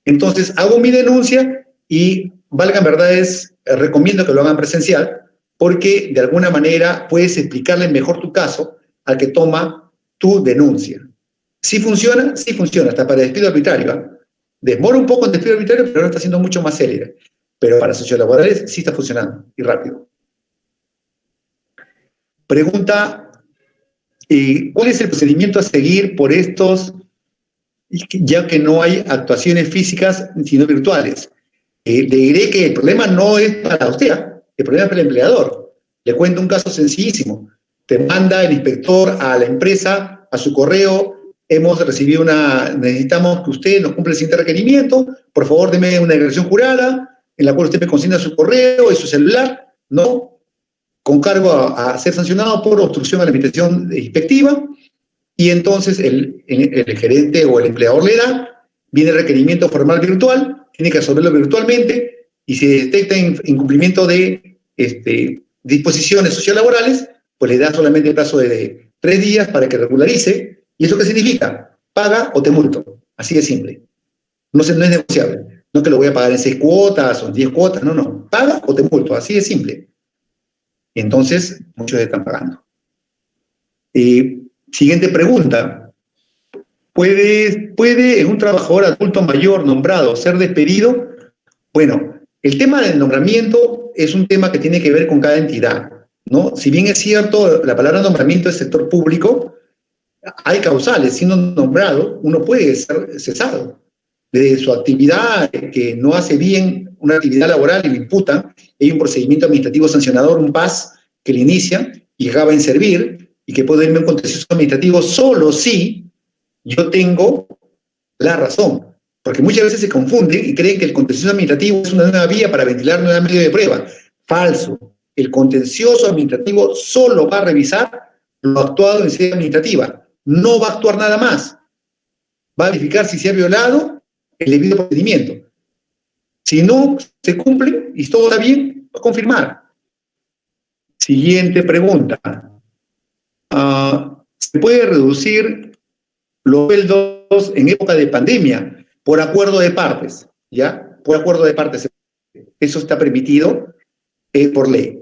Entonces hago mi denuncia y, valgan verdades, recomiendo que lo hagan presencial, porque de alguna manera puedes explicarle mejor tu caso al que toma tu denuncia. ¿Sí funciona? Sí funciona, hasta para despido arbitrario. ¿Eh? Demora un poco en despido arbitrario, pero ahora está siendo mucho más célebre. Pero para sociolaborales sí está funcionando, y rápido. Pregunta, ¿cuál es el procedimiento a seguir por estos, ya que no hay actuaciones físicas, sino virtuales? Le diré que el problema no es para usted, ¿eh? El problema es para el empleador. Le cuento un caso sencillísimo. Te manda el inspector a la empresa, a su correo, hemos recibido necesitamos que usted nos cumpla el siguiente requerimiento, por favor deme una declaración jurada, en la cual usted me consigna su correo y su celular, ¿no? Con cargo a ser sancionado por obstrucción a la administración inspectiva, y entonces el gerente o el empleador le da, viene el requerimiento formal virtual, tiene que resolverlo virtualmente, y si detecta incumplimiento de disposiciones sociolaborales, pues le da solamente el plazo de 3 días para que regularice. ¿Y eso qué significa? Paga o te multo. Así de simple. No es negociable. No que lo voy a pagar en 6 cuotas o en 10 cuotas, no. Paga o te multo. Así de simple. Y entonces, muchos están pagando. Siguiente pregunta. ¿Puede un trabajador adulto mayor nombrado ser despedido? Bueno, el tema del nombramiento es un tema que tiene que ver con cada entidad, ¿no? Si bien es cierto, la palabra nombramiento es sector público, hay causales. Siendo nombrado, uno puede ser cesado de su actividad, que no hace bien una actividad laboral y le imputan. Hay un procedimiento administrativo sancionador, un PAS, que le inicia y acaba en servir, y que puede irme un contencioso administrativo solo si yo tengo la razón. Porque muchas veces se confunden y creen que el contencioso administrativo es una nueva vía para ventilar nueva medio de prueba. Falso. El contencioso administrativo solo va a revisar lo actuado en sede administrativa. No va a actuar nada más. Va a verificar si se ha violado el debido procedimiento. Si no se cumple y todo está bien, va a confirmar. Siguiente pregunta. ¿Se puede reducir los sueldos en época de pandemia por acuerdo de partes? ¿Ya? Por acuerdo de partes. Eso está permitido. por ley.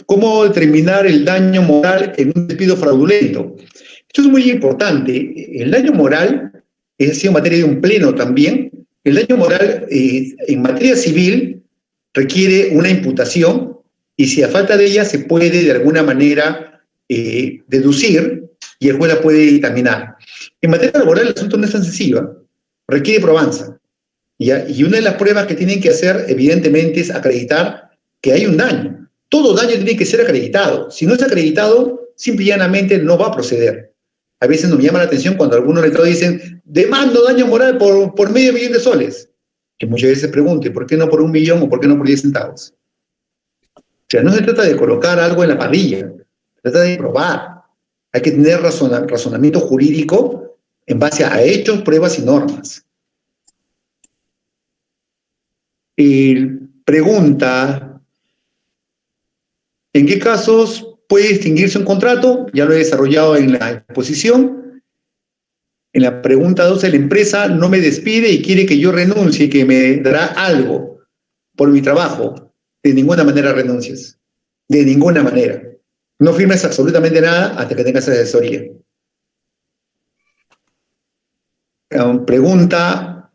¿Cómo determinar el daño moral en un despido fraudulento? Esto es muy importante. El daño moral es sido materia de un pleno también. El daño moral en materia civil requiere una imputación y si a falta de ella se puede de alguna manera deducir y el juez la puede dictaminar. En materia laboral el asunto no es tan sencillo, requiere probanza. ¿Ya? Y una de las pruebas que tienen que hacer evidentemente es acreditar que hay un daño. Todo daño tiene que ser acreditado. Si no es acreditado, simple y llanamente no va a proceder. A veces nos llama la atención cuando algunos letrados dicen, demando daño moral por $500,000. Que muchas veces se pregunte, ¿por qué no por 1.000.000 o por qué no por 10 centavos? O sea, no se trata de colocar algo en la parrilla, se trata de probar. Hay que tener razonamiento jurídico en base a hechos, pruebas y normas. Pregunta, ¿en qué casos puede extinguirse un contrato? Ya lo he desarrollado en la exposición. En la pregunta 12, la empresa no me despide y quiere que yo renuncie, que me dará algo por mi trabajo. De ninguna manera renuncies. De ninguna manera. No firmes absolutamente nada hasta que tengas asesoría. Pregunta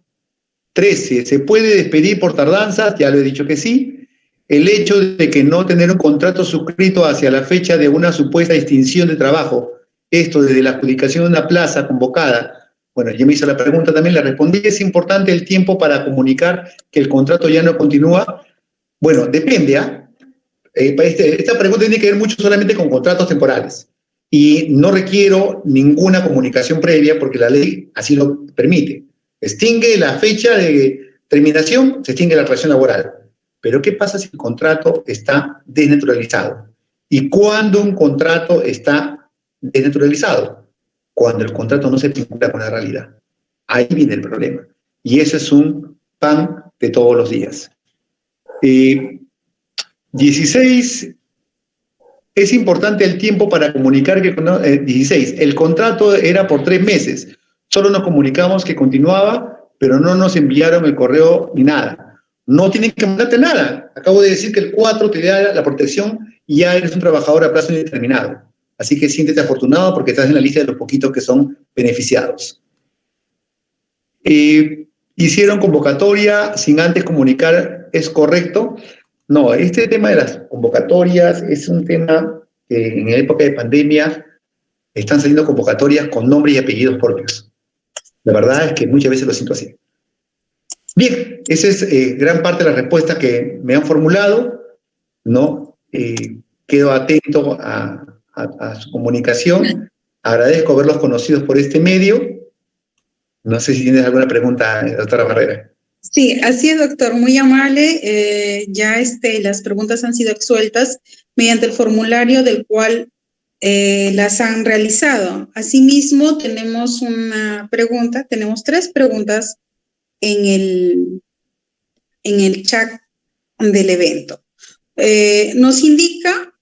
13. ¿Se puede despedir por tardanzas? Ya lo he dicho que sí. El hecho de que no tener un contrato suscrito hacia la fecha de una supuesta extinción de trabajo, esto desde la adjudicación de una plaza convocada. Bueno, yo me hizo la pregunta también, le respondí, ¿es importante el tiempo para comunicar que el contrato ya no continúa? Bueno, depende, ¿ah? Esta pregunta tiene que ver mucho solamente con contratos temporales y no requiero ninguna comunicación previa porque la ley así lo permite. Extingue la fecha de terminación, se extingue la relación laboral. Pero ¿qué pasa si el contrato está desnaturalizado? ¿Y cuándo un contrato está desnaturalizado? Cuando el contrato no se vincula con la realidad. Ahí viene el problema. Y eso es un pan de todos los días. 16, es importante el tiempo para comunicar que... 16, el contrato era por 3 meses. Solo nos comunicamos que continuaba, pero no nos enviaron el correo ni nada. No tienen que mandarte nada. Acabo de decir que el 4 te da la protección y ya eres un trabajador a plazo indeterminado. Así que siéntete afortunado porque estás en la lista de los poquitos que son beneficiados. Hicieron convocatoria sin antes comunicar, ¿es correcto? No, este tema de las convocatorias es un tema que en época de pandemia están saliendo convocatorias con nombres y apellidos propios. La verdad es que muchas veces lo siento así. Bien, esa es gran parte de la respuesta que me han formulado, ¿no? Quedo atento a su comunicación. Agradezco haberlos conocido por este medio. No sé si tienes alguna pregunta, doctora Barrera. Sí, así es, doctor, muy amable. Ya las preguntas han sido exsueltas mediante el formulario del cual las han realizado. Asimismo, tenemos una pregunta, tenemos 3 preguntas en el chat del evento. Nos indica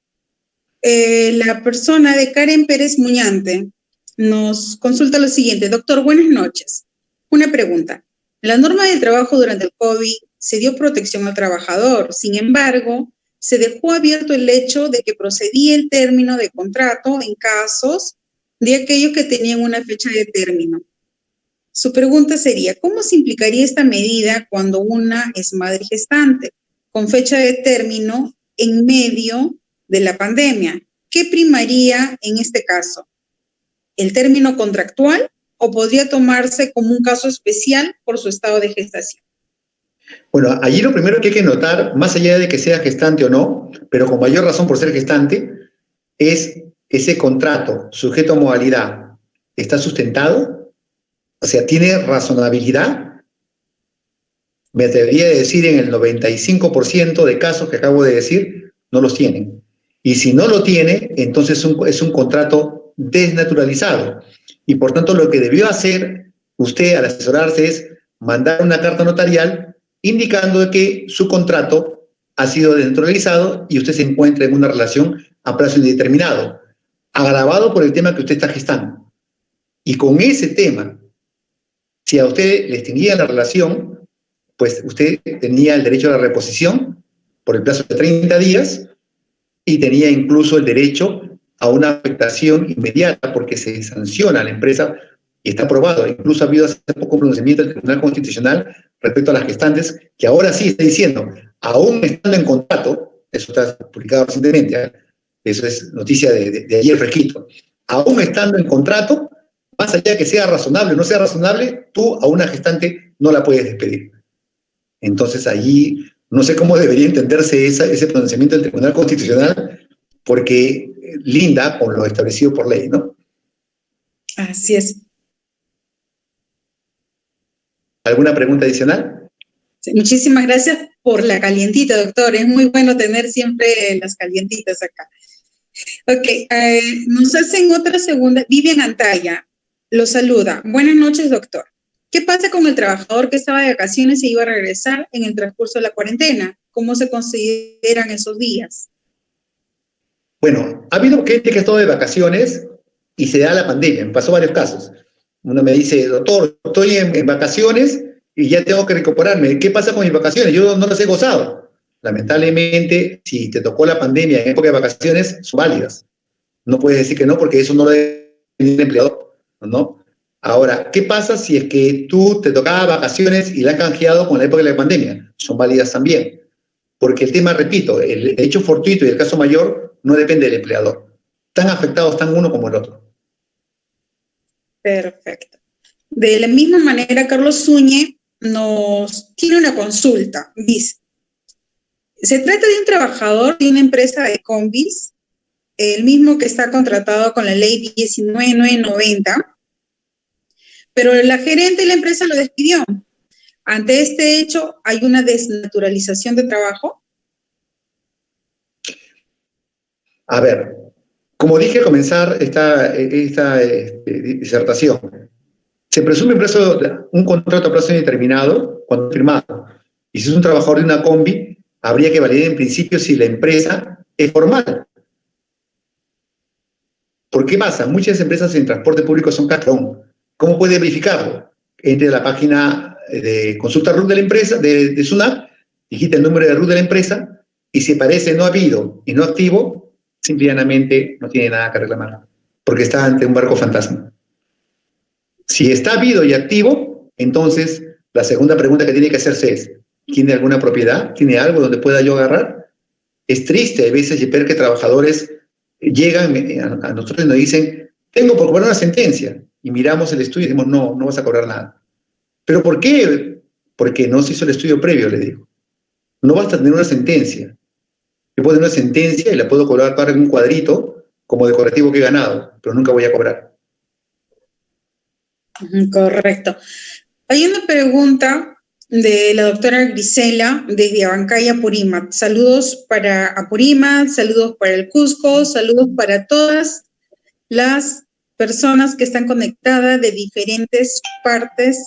la persona de Karen Pérez Muñante, nos consulta lo siguiente. Doctor, buenas noches. Una pregunta. La norma de trabajo durante el COVID se dio protección al trabajador. Sin embargo, se dejó abierto el hecho de que procedía el término de contrato en casos de aquellos que tenían una fecha de término. Su pregunta sería, ¿cómo se implicaría esta medida cuando una es madre gestante con fecha de término en medio de la pandemia? ¿Qué primaría en este caso? ¿El término contractual o podría tomarse como un caso especial por su estado de gestación? Bueno, allí lo primero que hay que notar, más allá de que sea gestante o no, pero con mayor razón por ser gestante, es ese contrato sujeto a modalidad. ¿Está sustentado? O sea, ¿tiene razonabilidad? Me atrevería a decir en el 95% de casos que acabo de decir, no los tienen. Y si no lo tiene, entonces es un contrato desnaturalizado. Y por tanto, lo que debió hacer usted al asesorarse es mandar una carta notarial indicando que su contrato ha sido desnaturalizado y usted se encuentra en una relación a plazo indeterminado, agravado por el tema que usted está gestando. Y con ese tema, si a usted le extinguía la relación, pues usted tenía el derecho a la reposición por el plazo de 30 días y tenía incluso el derecho a una afectación inmediata porque se sanciona a la empresa y está aprobado. Incluso ha habido hace poco un pronunciamiento del Tribunal Constitucional respecto a las gestantes, que ahora sí está diciendo, aún estando en contrato, eso está publicado recientemente, ¿eh? Eso es noticia de ayer fresquito, aún estando en contrato, más allá de que sea razonable o no sea razonable, tú a una gestante no la puedes despedir. Entonces allí no sé cómo debería entenderse ese pronunciamiento del Tribunal Constitucional, porque linda con lo establecido por ley, ¿no? Así es. ¿Alguna pregunta adicional? Sí, muchísimas gracias por la calientita, doctor. Es muy bueno tener siempre las calientitas acá. Ok, nos hacen otra segunda. Vivian Antaya lo saluda. Buenas noches, doctor. ¿Qué pasa con el trabajador que estaba de vacaciones y iba a regresar en el transcurso de la cuarentena? ¿Cómo se consideran esos días? Bueno, ha habido gente que ha estado de vacaciones y se da la pandemia. Me pasó varios casos. Uno me dice, doctor, estoy en vacaciones y ya tengo que recuperarme. ¿Qué pasa con mis vacaciones? Yo no las he gozado. Lamentablemente, si te tocó la pandemia en época de vacaciones, son válidas. No puedes decir que no porque eso no lo debe el empleador, ¿no? Ahora, ¿qué pasa si es que tú te tocaba vacaciones y la han canjeado con la época de la pandemia? Son válidas también. Porque el tema, repito, el hecho fortuito y el caso mayor no depende del empleador. Están afectados tan uno como el otro. Perfecto. De la misma manera, Carlos Zúñez nos tiene una consulta. Dice, se trata de un trabajador de una empresa de combis, el mismo que está contratado con la ley 19990, pero la gerente de la empresa lo despidió. Ante este hecho, ¿hay una desnaturalización de trabajo? A ver, como dije al comenzar esta disertación, se presume un contrato a plazo indeterminado cuando firmado. Y si es un trabajador de una combi, habría que validar en principio si la empresa es formal. ¿Por qué pasa? Muchas empresas en transporte público son castrón. ¿Cómo puede verificarlo? Entre a la página de consulta RUT de la empresa, de SUNAT, digita el número de RUT de la empresa, y si aparece no habido y no activo, simplemente no tiene nada que reclamar, porque está ante un barco fantasma. Si está habido y activo, entonces la segunda pregunta que tiene que hacerse es, ¿tiene alguna propiedad? ¿Tiene algo donde pueda yo agarrar? Es triste a veces ver que trabajadores llegan a nosotros y nos dicen, tengo por cobrar una sentencia. Y miramos el estudio y decimos, no, no vas a cobrar nada. ¿Pero por qué? Porque no se hizo el estudio previo, le digo. No basta tener una sentencia. Yo puedo tener una sentencia y la puedo colocar en un cuadrito como decorativo que he ganado, pero nunca voy a cobrar. Correcto. Hay una pregunta de la doctora Grisela desde Abancay, Apurímac. Saludos para Apurímac, saludos para el Cusco, saludos para todas las personas que están conectadas de diferentes partes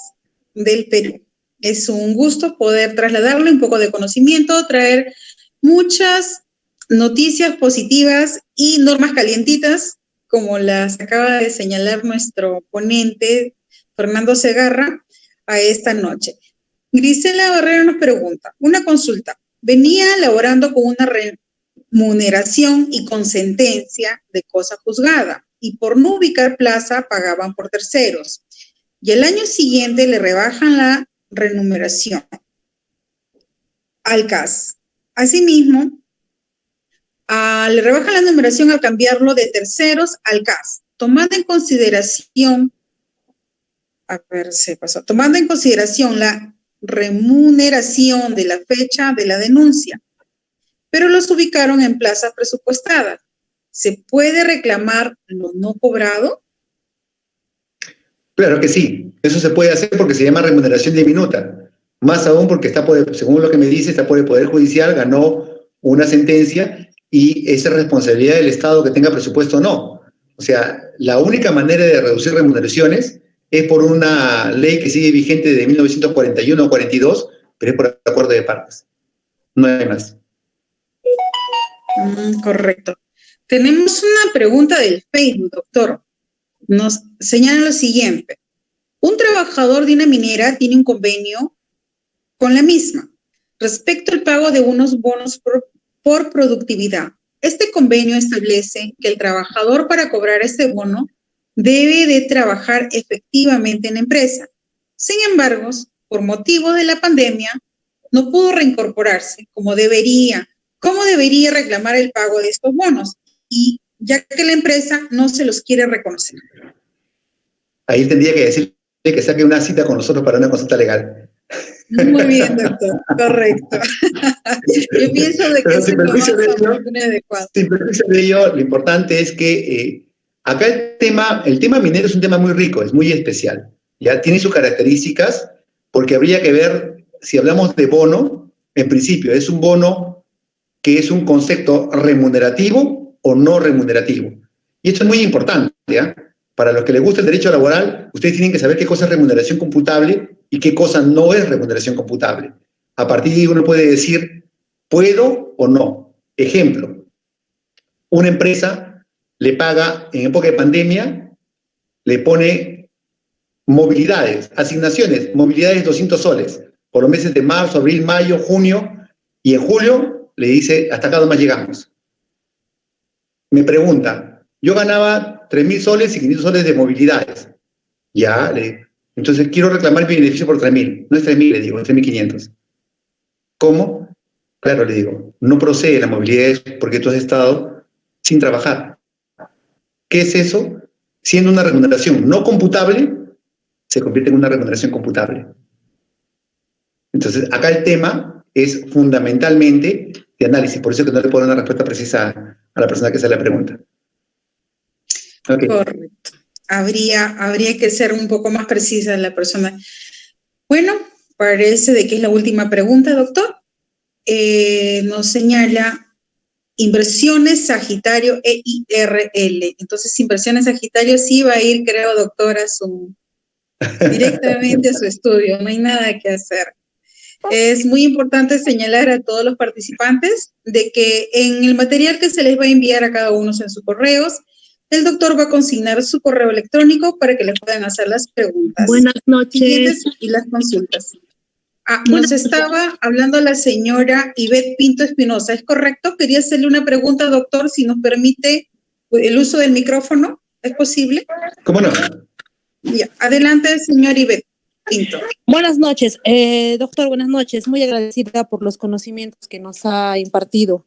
del Perú. Es un gusto poder trasladarle un poco de conocimiento, traer muchas noticias positivas y normas calientitas, como las acaba de señalar nuestro ponente, Fernando Segarra, a esta noche. Grisela Barrera nos pregunta, una consulta, venía laborando con una remuneración y con sentencia de cosa juzgada y por no ubicar plaza pagaban por terceros y el año siguiente le rebajan la remuneración al CAS. Asimismo, le rebajan la numeración al cambiarlo de terceros al CAS, tomando en consideración la remuneración de la fecha de la denuncia, pero los ubicaron en plazas presupuestadas. ¿Se puede reclamar lo no cobrado? Claro que sí, eso se puede hacer porque se llama remuneración diminuta. Más aún porque según lo que me dice, está por el Poder Judicial, ganó una sentencia y es responsabilidad del Estado que tenga presupuesto o no. O sea, la única manera de reducir remuneraciones es por una ley que sigue vigente de 1941 o 42, pero es por acuerdo de partes. No hay más. Correcto. Tenemos una pregunta del Facebook, doctor. Nos señala lo siguiente. Un trabajador de una minera tiene un convenio con la misma. respecto al pago de unos bonos por productividad. Este convenio establece que el trabajador, para cobrar este bono, debe de trabajar efectivamente en la empresa. Sin embargo, por motivo de la pandemia, no pudo reincorporarse como debería. ¿Cómo debería reclamar el pago de estos bonos? Y ya que la empresa no se los quiere reconocer. Ahí tendría que decirle que saque una cita con nosotros para una consulta legal. Muy bien, doctor, correcto. Yo pienso de que es lo más oportuno y adecuado. Sin perjuicio de ello, lo importante es que acá el tema minero es un tema muy rico, es muy especial. Ya tiene sus características, porque habría que ver, si hablamos de bono, en principio, ¿es un bono que es un concepto remunerativo o no remunerativo? Y esto es muy importante, ¿ya? Para los que les gusta el derecho laboral, ustedes tienen que saber qué cosa es remuneración computable y qué cosa no es remuneración computable. A partir de ahí uno puede decir, ¿puedo o no? Ejemplo, una empresa le paga en época de pandemia, le pone movilidades, asignaciones, movilidades 200 soles, por los meses de marzo, abril, mayo, junio, y en julio le dice, hasta acá nomás llegamos. Me pregunta, yo ganaba 3.000 soles y 500 soles de movilidades. Ya, entonces quiero reclamar mi beneficio por 3.000. No es 3.000, le digo, es 3.500. ¿Cómo? Claro, le digo, no procede la movilidad porque tú has estado sin trabajar. ¿Qué es eso? Siendo una remuneración no computable, se convierte en una remuneración computable. Entonces, acá el tema es fundamentalmente de análisis, por eso que no le puedo dar una respuesta precisa a la persona que hace la pregunta. Okay. Correcto. Habría que ser un poco más precisa la persona. Bueno, parece de que es la última pregunta, doctor. Nos señala Inversiones Sagitario EIRL. Entonces, Inversiones Sagitario sí va a ir, creo, doctor, directamente a su estudio. No hay nada que hacer. Es muy importante señalar a todos los participantes de que en el material que se les va a enviar a cada uno en sus correos, el doctor va a consignar su correo electrónico para que le puedan hacer las preguntas. Buenas noches. Y las consultas. Nos estaba hablando la señora Ivette Pinto Espinosa, ¿es correcto? Quería hacerle una pregunta, doctor, si nos permite el uso del micrófono, ¿es posible? ¿Cómo no? Ya, adelante, señor Ivette Pinto. Buenas noches, doctor, buenas noches. Muy agradecida por los conocimientos que nos ha impartido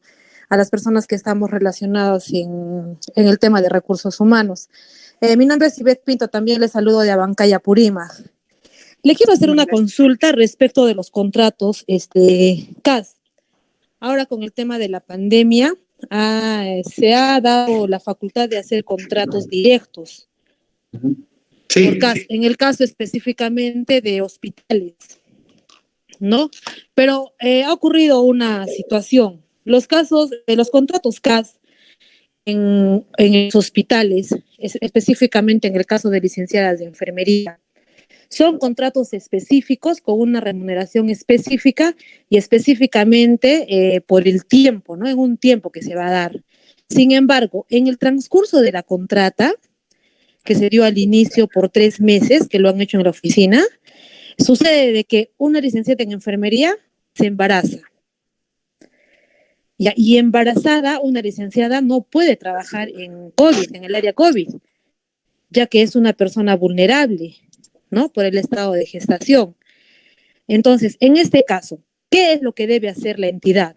a las personas que estamos relacionadas en el tema de recursos humanos. Mi nombre es Ivette Pinto, también le saludo de Abancaya, Purímac. Le quiero hacer una consulta respecto de los contratos CAS. Ahora con el tema de la pandemia, se ha dado la facultad de hacer contratos directos. Sí. En el caso específicamente de hospitales, ¿no? Pero ha ocurrido una situación. Los contratos CAS en los hospitales, específicamente en el caso de licenciadas de enfermería, son contratos específicos con una remuneración específica y específicamente por el tiempo, ¿no? En un tiempo que se va a dar. Sin embargo, en el transcurso de la contrata, que se dio al inicio por 3 meses, que lo han hecho en la oficina, sucede de que una licenciada en enfermería se embaraza. Y embarazada, una licenciada no puede trabajar en COVID, en el área COVID, ya que es una persona vulnerable, ¿no? Por el estado de gestación. Entonces, en este caso, ¿qué es lo que debe hacer la entidad?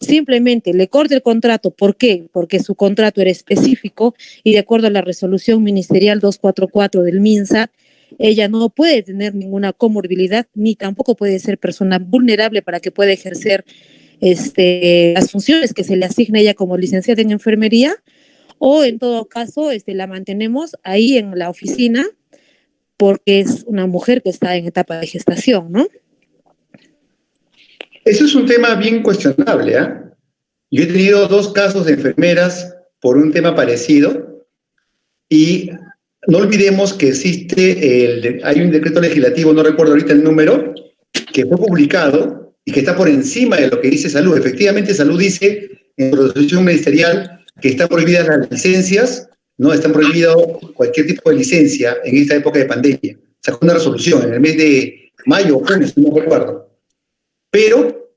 Simplemente le corta el contrato. ¿Por qué? Porque su contrato era específico y de acuerdo a la resolución ministerial 244 del MINSA, ella no puede tener ninguna comorbilidad ni tampoco puede ser persona vulnerable para que pueda ejercer las funciones que se le asigna a ella como licenciada en enfermería, o en todo caso la mantenemos ahí en la oficina porque es una mujer que está en etapa de gestación, ¿no? Eso es un tema bien cuestionable, ¿eh? Yo he tenido 2 casos de enfermeras por un tema parecido y no olvidemos que hay un decreto legislativo, no recuerdo ahorita el número, que fue publicado y que está por encima de lo que dice Salud. Efectivamente, Salud dice en su resolución ministerial que están prohibidas las licencias, no están prohibido cualquier tipo de licencia en esta época de pandemia. Sacó una resolución en el mes de mayo o junio, si no recuerdo. Pero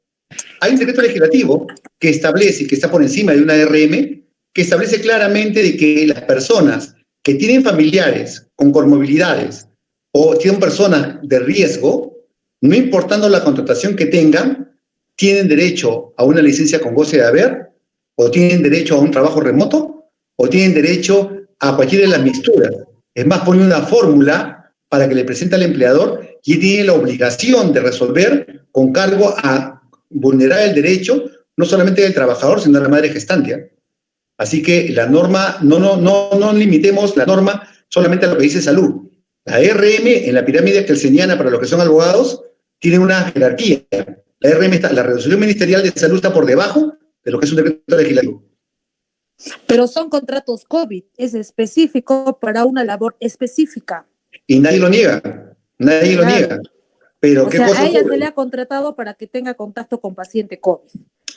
hay un decreto legislativo que establece, que está por encima de una RM, que establece claramente de que las personas que tienen familiares con comorbilidades o tienen personas de riesgo, no importando la contratación que tengan, tienen derecho a una licencia con goce de haber, o tienen derecho a un trabajo remoto, o tienen derecho a cualquiera de las mixturas. Es más, pone una fórmula para que le presente al empleador y tiene la obligación de resolver con cargo a vulnerar el derecho no solamente del trabajador, sino de la madre gestante. Así que la norma, no limitemos la norma solamente a lo que dice salud. La RM, en la pirámide kelseniana para los que son abogados, tiene una jerarquía. La RM la resolución ministerial de salud está por debajo de lo que es un decreto legislativo. Pero son contratos COVID, es específico para una labor específica. Y nadie lo niega, nadie lo niega. Pero ¿qué cosa a ella ocurre? se le ha contratado para que tenga contacto con paciente COVID.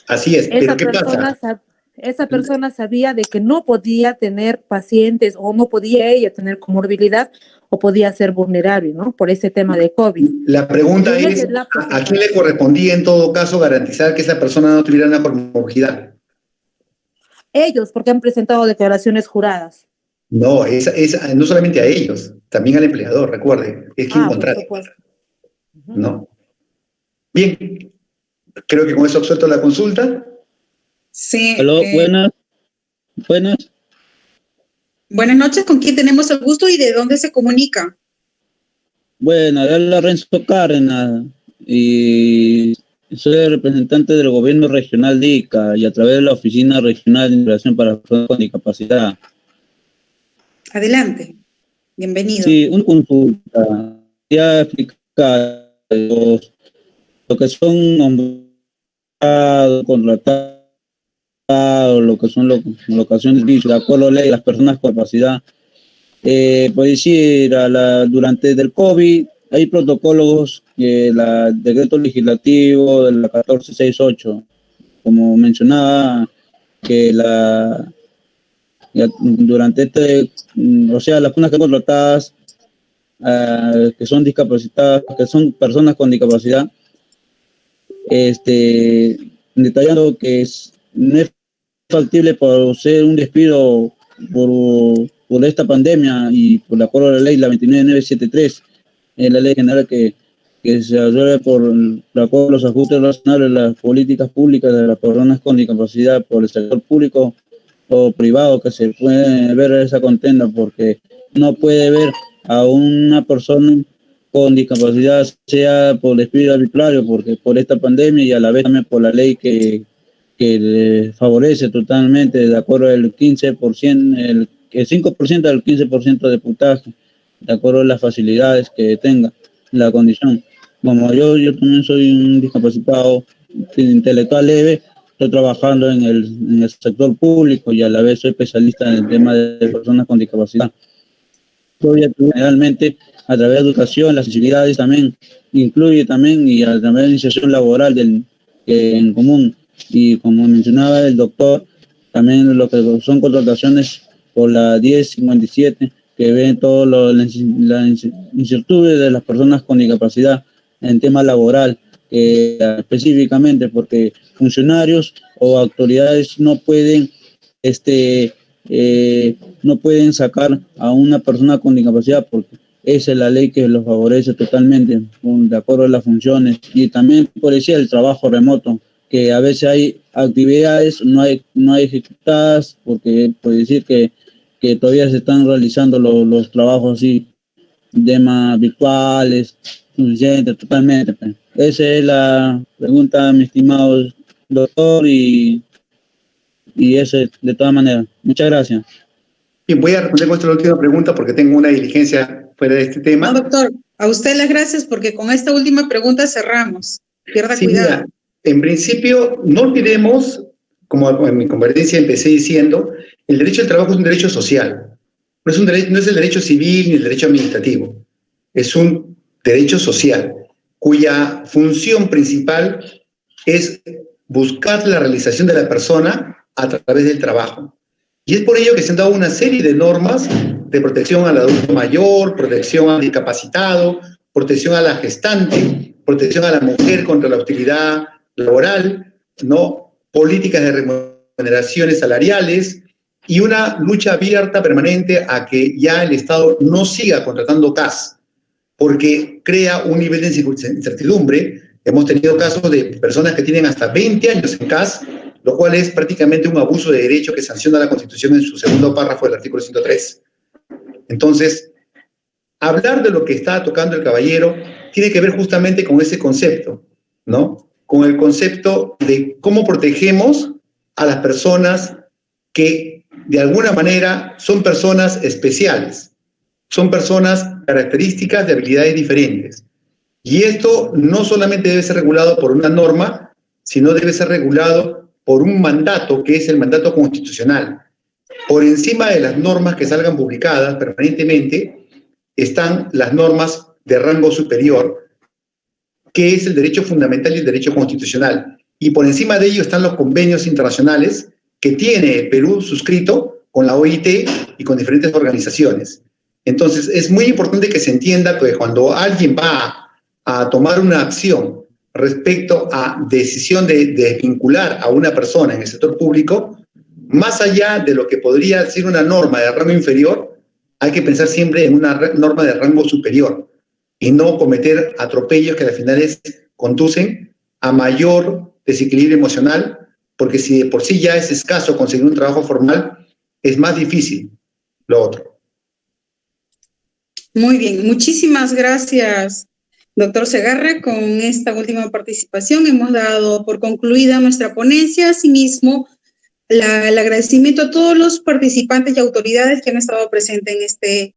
Así es, pero ¿qué pasa? Esa persona sabía de que no podía tener pacientes o no podía ella tener comorbilidad o podía ser vulnerable, ¿no? Por ese tema de COVID. La pregunta es, ¿a quién le correspondía en todo caso garantizar que esa persona no tuviera una comorbilidad? Ellos, porque han presentado declaraciones juradas. No, no solamente a ellos, también al empleador, recuerde, es quien contrata. ¿No? Bien, creo que con eso absuelto la consulta. Sí. Aló, buenas. Buenas noches, ¿con quién tenemos el gusto y de dónde se comunica? Bueno, habla Renzo Cárdenas y soy el representante del gobierno regional de Ica y a través de la Oficina Regional de Integración para Personas con Discapacidad. Adelante, bienvenido. Sí, una consulta. Ya explicar lo que son nombrados, contratados, lo que son locaciones de acuerdo a la ley, las personas con capacidad. Por decir, durante el COVID hay protocolos que el decreto legislativo de la 1468, como mencionaba, que durante o sea, las personas que son contratadas, que son discapacitadas, que son personas con discapacidad, detallando que no es factible por ser un despido por esta pandemia y por el acuerdo de la ley, la 29973, la ley general que se resuelve por el acuerdo de los ajustes relacionados a las políticas públicas de las personas con discapacidad por el sector público o privado, que se puede ver esa contenda, porque no puede ver a una persona con discapacidad, sea por despido arbitrario, porque por esta pandemia y a la vez también por la ley que le favorece totalmente, de acuerdo al 15%, el 5% al 15% de puntaje, de acuerdo a las facilidades que tenga la condición. Como yo también soy un discapacitado intelectual leve, estoy trabajando en el sector público y a la vez soy especialista en el tema de personas con discapacidad. Generalmente, a través de educación, las sensibilidades también incluye también y a través de la iniciación laboral en común. Y como mencionaba el doctor, también lo que son contrataciones por la 1057, que ven todas las incertidumbres de las personas con discapacidad en tema laboral, específicamente porque funcionarios o autoridades no pueden sacar a una persona con discapacidad porque esa es la ley que los favorece totalmente, de acuerdo a las funciones. Y también, por decir, el trabajo remoto, que a veces hay actividades no hay ejecutadas, porque puede decir que todavía se están realizando los trabajos así, temas virtuales, suficientes, totalmente. Esa es la pregunta, mi estimado doctor, y eso de todas maneras. Muchas gracias. Bien, voy a responder con esta última pregunta porque tengo una diligencia fuera de este tema. No, doctor, a usted las gracias porque con esta última pregunta cerramos. Pierda cuidado. Mira, en principio, no olvidemos, como en mi conferencia empecé diciendo, el derecho al trabajo es un derecho social. No es el derecho civil ni el derecho administrativo. Es un derecho social cuya función principal es buscar la realización de la persona a través del trabajo. Y es por ello que se han dado una serie de normas de protección al adulto mayor, protección al discapacitado, protección a la gestante, protección a la mujer contra la hostilidad laboral, ¿no? Políticas de remuneraciones salariales y una lucha abierta permanente a que ya el Estado no siga contratando CAS, porque crea un nivel de incertidumbre. Hemos tenido casos de personas que tienen hasta 20 años en CAS, lo cual es prácticamente un abuso de derecho que sanciona la Constitución en su segundo párrafo del artículo 103. Entonces, hablar de lo que está tocando el caballero tiene que ver justamente con ese concepto, ¿no? Con el concepto de cómo protegemos a las personas que de alguna manera son personas especiales, son personas características de habilidades diferentes. Y esto no solamente debe ser regulado por una norma, sino debe ser regulado por un mandato, que es el mandato constitucional. Por encima de las normas que salgan publicadas permanentemente están las normas de rango superior, que es el derecho fundamental y el derecho constitucional. Y por encima de ello están los convenios internacionales que tiene Perú suscrito con la OIT y con diferentes organizaciones. Entonces, es muy importante que se entienda que cuando alguien va a tomar una acción respecto a decisión de desvincular a una persona en el sector público, más allá de lo que podría ser una norma de rango inferior, hay que pensar siempre en una norma de rango superior y no cometer atropellos que al final conducen a mayor desequilibrio emocional, porque si de por sí ya es escaso conseguir un trabajo formal, es más difícil lo otro. Muy bien, muchísimas gracias, doctor Segarra. Con esta última participación hemos dado por concluida nuestra ponencia. Asimismo, el agradecimiento a todos los participantes y autoridades que han estado presentes en este